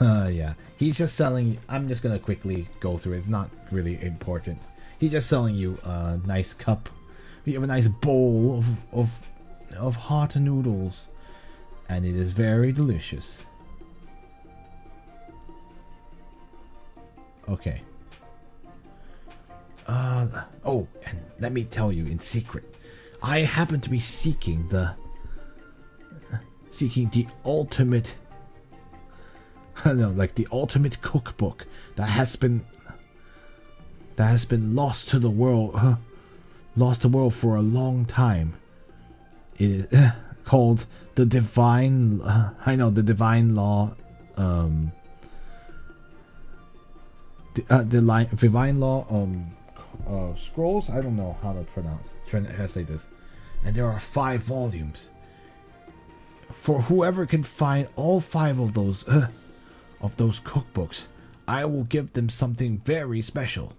S1: Yeah. He's just selling... I'm just gonna quickly go through it. It's not really important. He's just selling you a nice cup. You have a nice bowl of hot noodles. And it is very delicious. Okay. Oh, and let me tell you in secret. I happen to be seeking the ultimate... no, like the ultimate cookbook that has been lost to the world, for a long time. It is called the Divine. The Divine Law. Divine Law. Scrolls. I don't know how to translate this. And there are 5 volumes. For whoever can find all 5 of those cookbooks, I will give them something very special.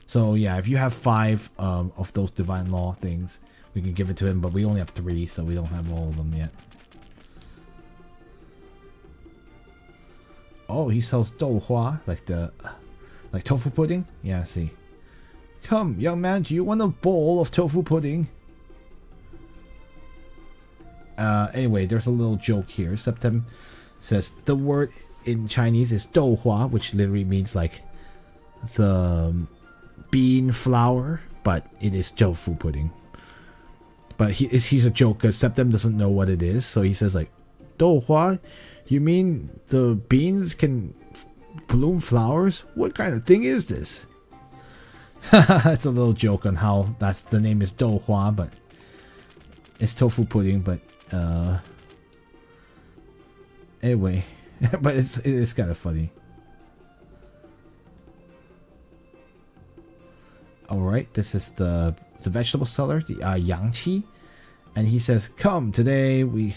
S1: So yeah, if you have 5 of those Divine Law things, we can give it to him, but we only have 3, so we don't have all of them yet. Oh, he sells douhua, like tofu pudding? Yeah, see. Come, young man, do you want a bowl of tofu pudding? Anyway, there's a little joke here. Septem says the word in Chinese is douhua, which literally means like the bean flour, but it is tofu pudding. But he's a joke because Septem doesn't know what it is, so he says like, douhua? You mean the beans can bloom flowers? What kind of thing is this? It's a little joke on how the name is douhua, but it's tofu pudding. But anyway, but it is kind of funny. All right, this is the vegetable seller, the Yangqi, and he says, "Come, today we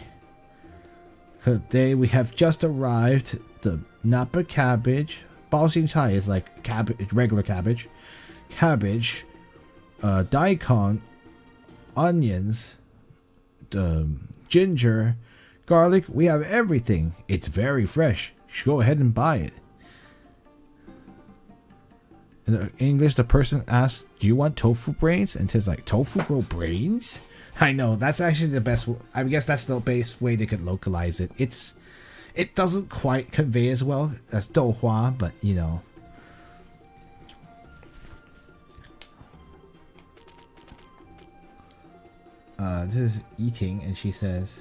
S1: have just arrived. The Napa cabbage, baoxingcai is like cabbage, regular cabbage, daikon, onions, ginger, garlic. We have everything. It's very fresh. You should go ahead and buy it." In English, the person asks, "Do you want tofu brains?" And says like, "Tofu grow brains?" I know, that's actually the best. I guess that's the best way they could localize it. It doesn't quite convey as well as douhua, but you know. This is eating, and she says,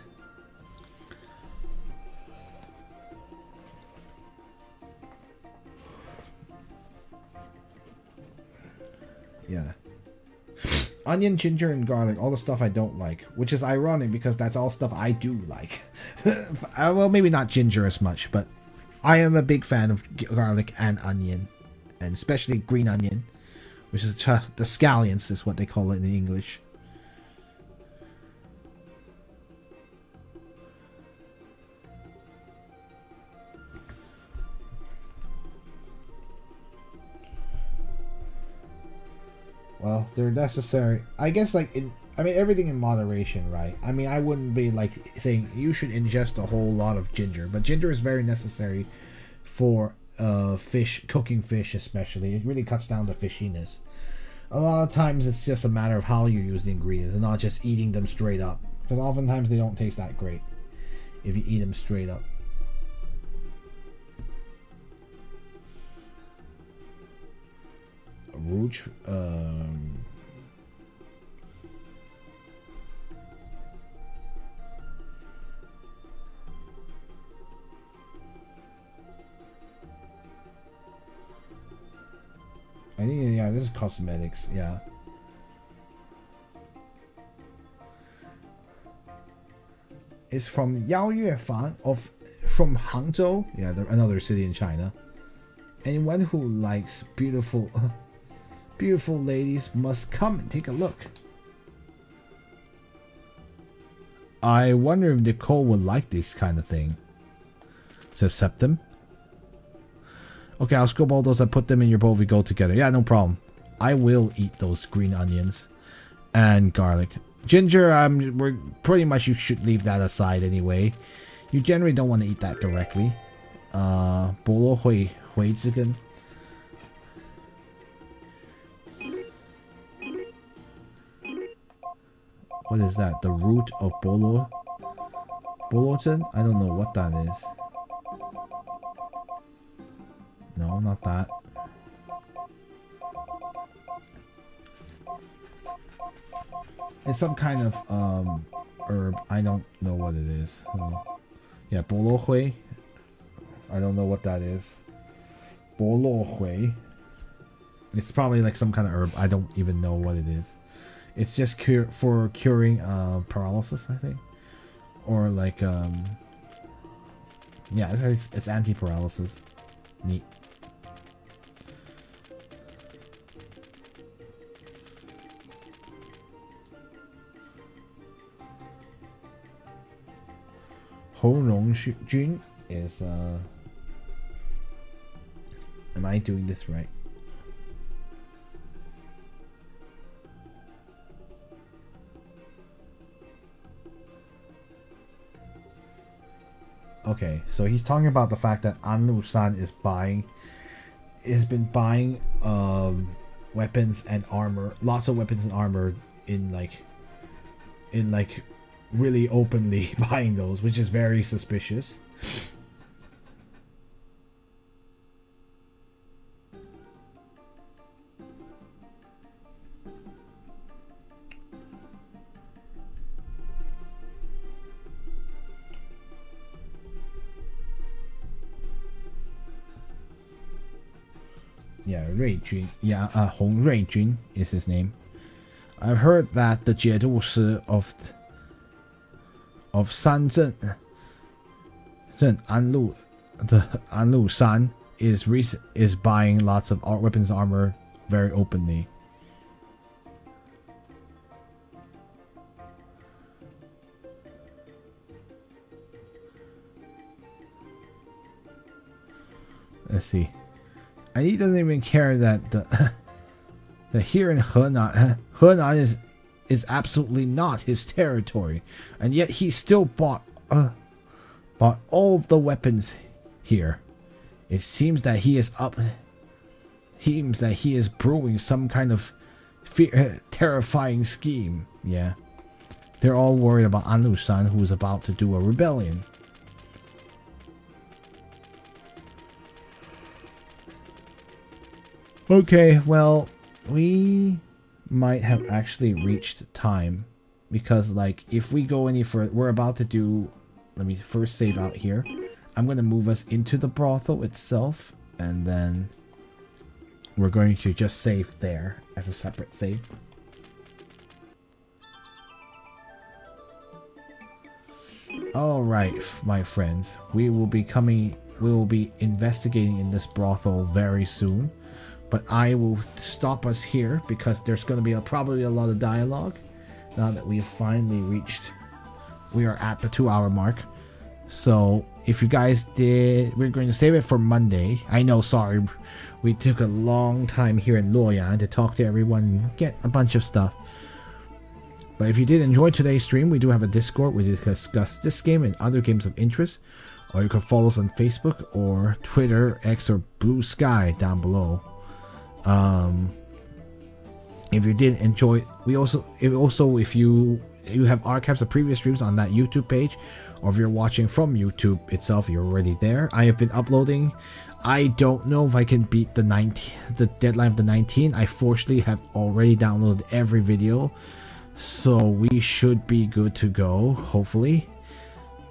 S1: yeah. Onion, ginger, and garlic, all the stuff I don't like, which is ironic because that's all stuff I do like. Well, maybe not ginger as much, but I am a big fan of garlic and onion, and especially green onion, which is the scallions is what they call it in English. Well, they're necessary. I guess, everything in moderation, right? I mean, I wouldn't be, saying you should ingest a whole lot of ginger. But ginger is very necessary for fish, cooking fish especially. It really cuts down the fishiness. A lot of times, it's just a matter of how you use the ingredients and not just eating them straight up. Because oftentimes, they don't taste that great if you eat them straight up. Rouge, I think, yeah, this is cosmetics, yeah. It's from Yao Yuefan from Hangzhou, yeah, another city in China. Anyone who likes beautiful ladies must come and take a look. I wonder if Nicole would like this kind of thing. says septum. Okay, I'll scoop all those and put them in your bowl. We go together. Yeah, no problem. I will eat those green onions and garlic. Ginger, we're pretty much, you should leave that aside anyway. You generally don't want to eat that directly. 菠萝回之根. What is that? The root of bolo? Bolotin? I don't know what that is. No, not that. It's some kind of herb. I don't know what it is. So, yeah, bolo hui. I don't know what that is. Bolo hui. It's probably like some kind of herb. I don't even know what it is. It's just for curing paralysis, I think, or like yeah, it's anti-paralysis. Neat. Hong Jun is am I doing this right? Okay, so he's talking about the fact that An-Lu-san has been buying weapons and armor, lots of weapons and armor in like really openly buying those, which is very suspicious. Yeah, Ruijun. Yeah, Hong Ruijun is his name. I've heard that the Jiedu of Sanzhen Anlu, the An-Lu-san is buying lots of weapons armor very openly. Let's see. And he doesn't even care that the here in Henan is absolutely not his territory, and yet he still bought all of the weapons here. It seems that he is brewing some kind of terrifying scheme. Yeah, they're all worried about An-Lu-san, who is about to do a rebellion. Okay, well, we might have actually reached time, because like if we go any further, we're about to do, let me first save out here. I'm going to move us into the brothel itself, and then we're going to just save there as a separate save. Alright, my friends, we will be investigating in this brothel very soon. But I will stop us here because there's going to be probably a lot of dialogue now that we've finally we are at the 2-hour mark. So if you guys we're going to save it for Monday. I know, sorry, we took a long time here in Luoyang to talk to everyone and get a bunch of stuff. But if you did enjoy today's stream, we do have a Discord where we discuss this game and other games of interest. Or you can follow us on Facebook or Twitter, X, or Blue Sky down below. If you did enjoy, if you have archives of previous streams on that YouTube page, or if you're watching from YouTube itself, you're already there. I have been uploading. I don't know if I can beat the deadline of the 19th. I fortunately have already downloaded every video, so we should be good to go, hopefully.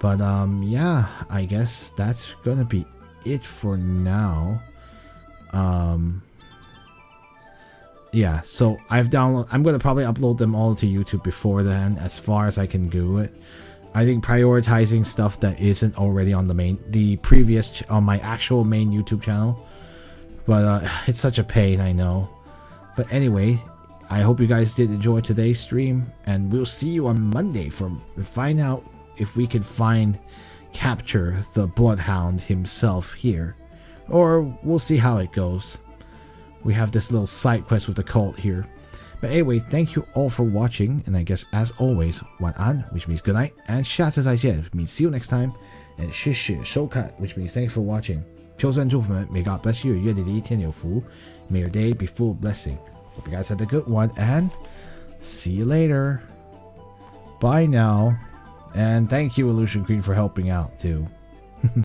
S1: But yeah, I guess that's gonna be it for now. Yeah, so I'm gonna probably upload them all to YouTube before then, as far as I can do it. I think prioritizing stuff that isn't already on on my actual main YouTube channel. But it's such a pain, I know. But anyway, I hope you guys did enjoy today's stream, and we'll see you on Monday to find out if we can find capture the Bloodhound himself here. Or we'll see how it goes. We have this little side quest with the cult here. But anyway, thank you all for watching, and I guess as always, 晚安, which means good night, and 下次再见, which means see you next time, and 谢谢收看, which means thanks for watching. 求神祝福们, may God bless you, 愿你的一天有福, may your day be full of blessing. Hope you guys had a good one, and see you later. Bye now, and thank you Illusion Queen for helping out too.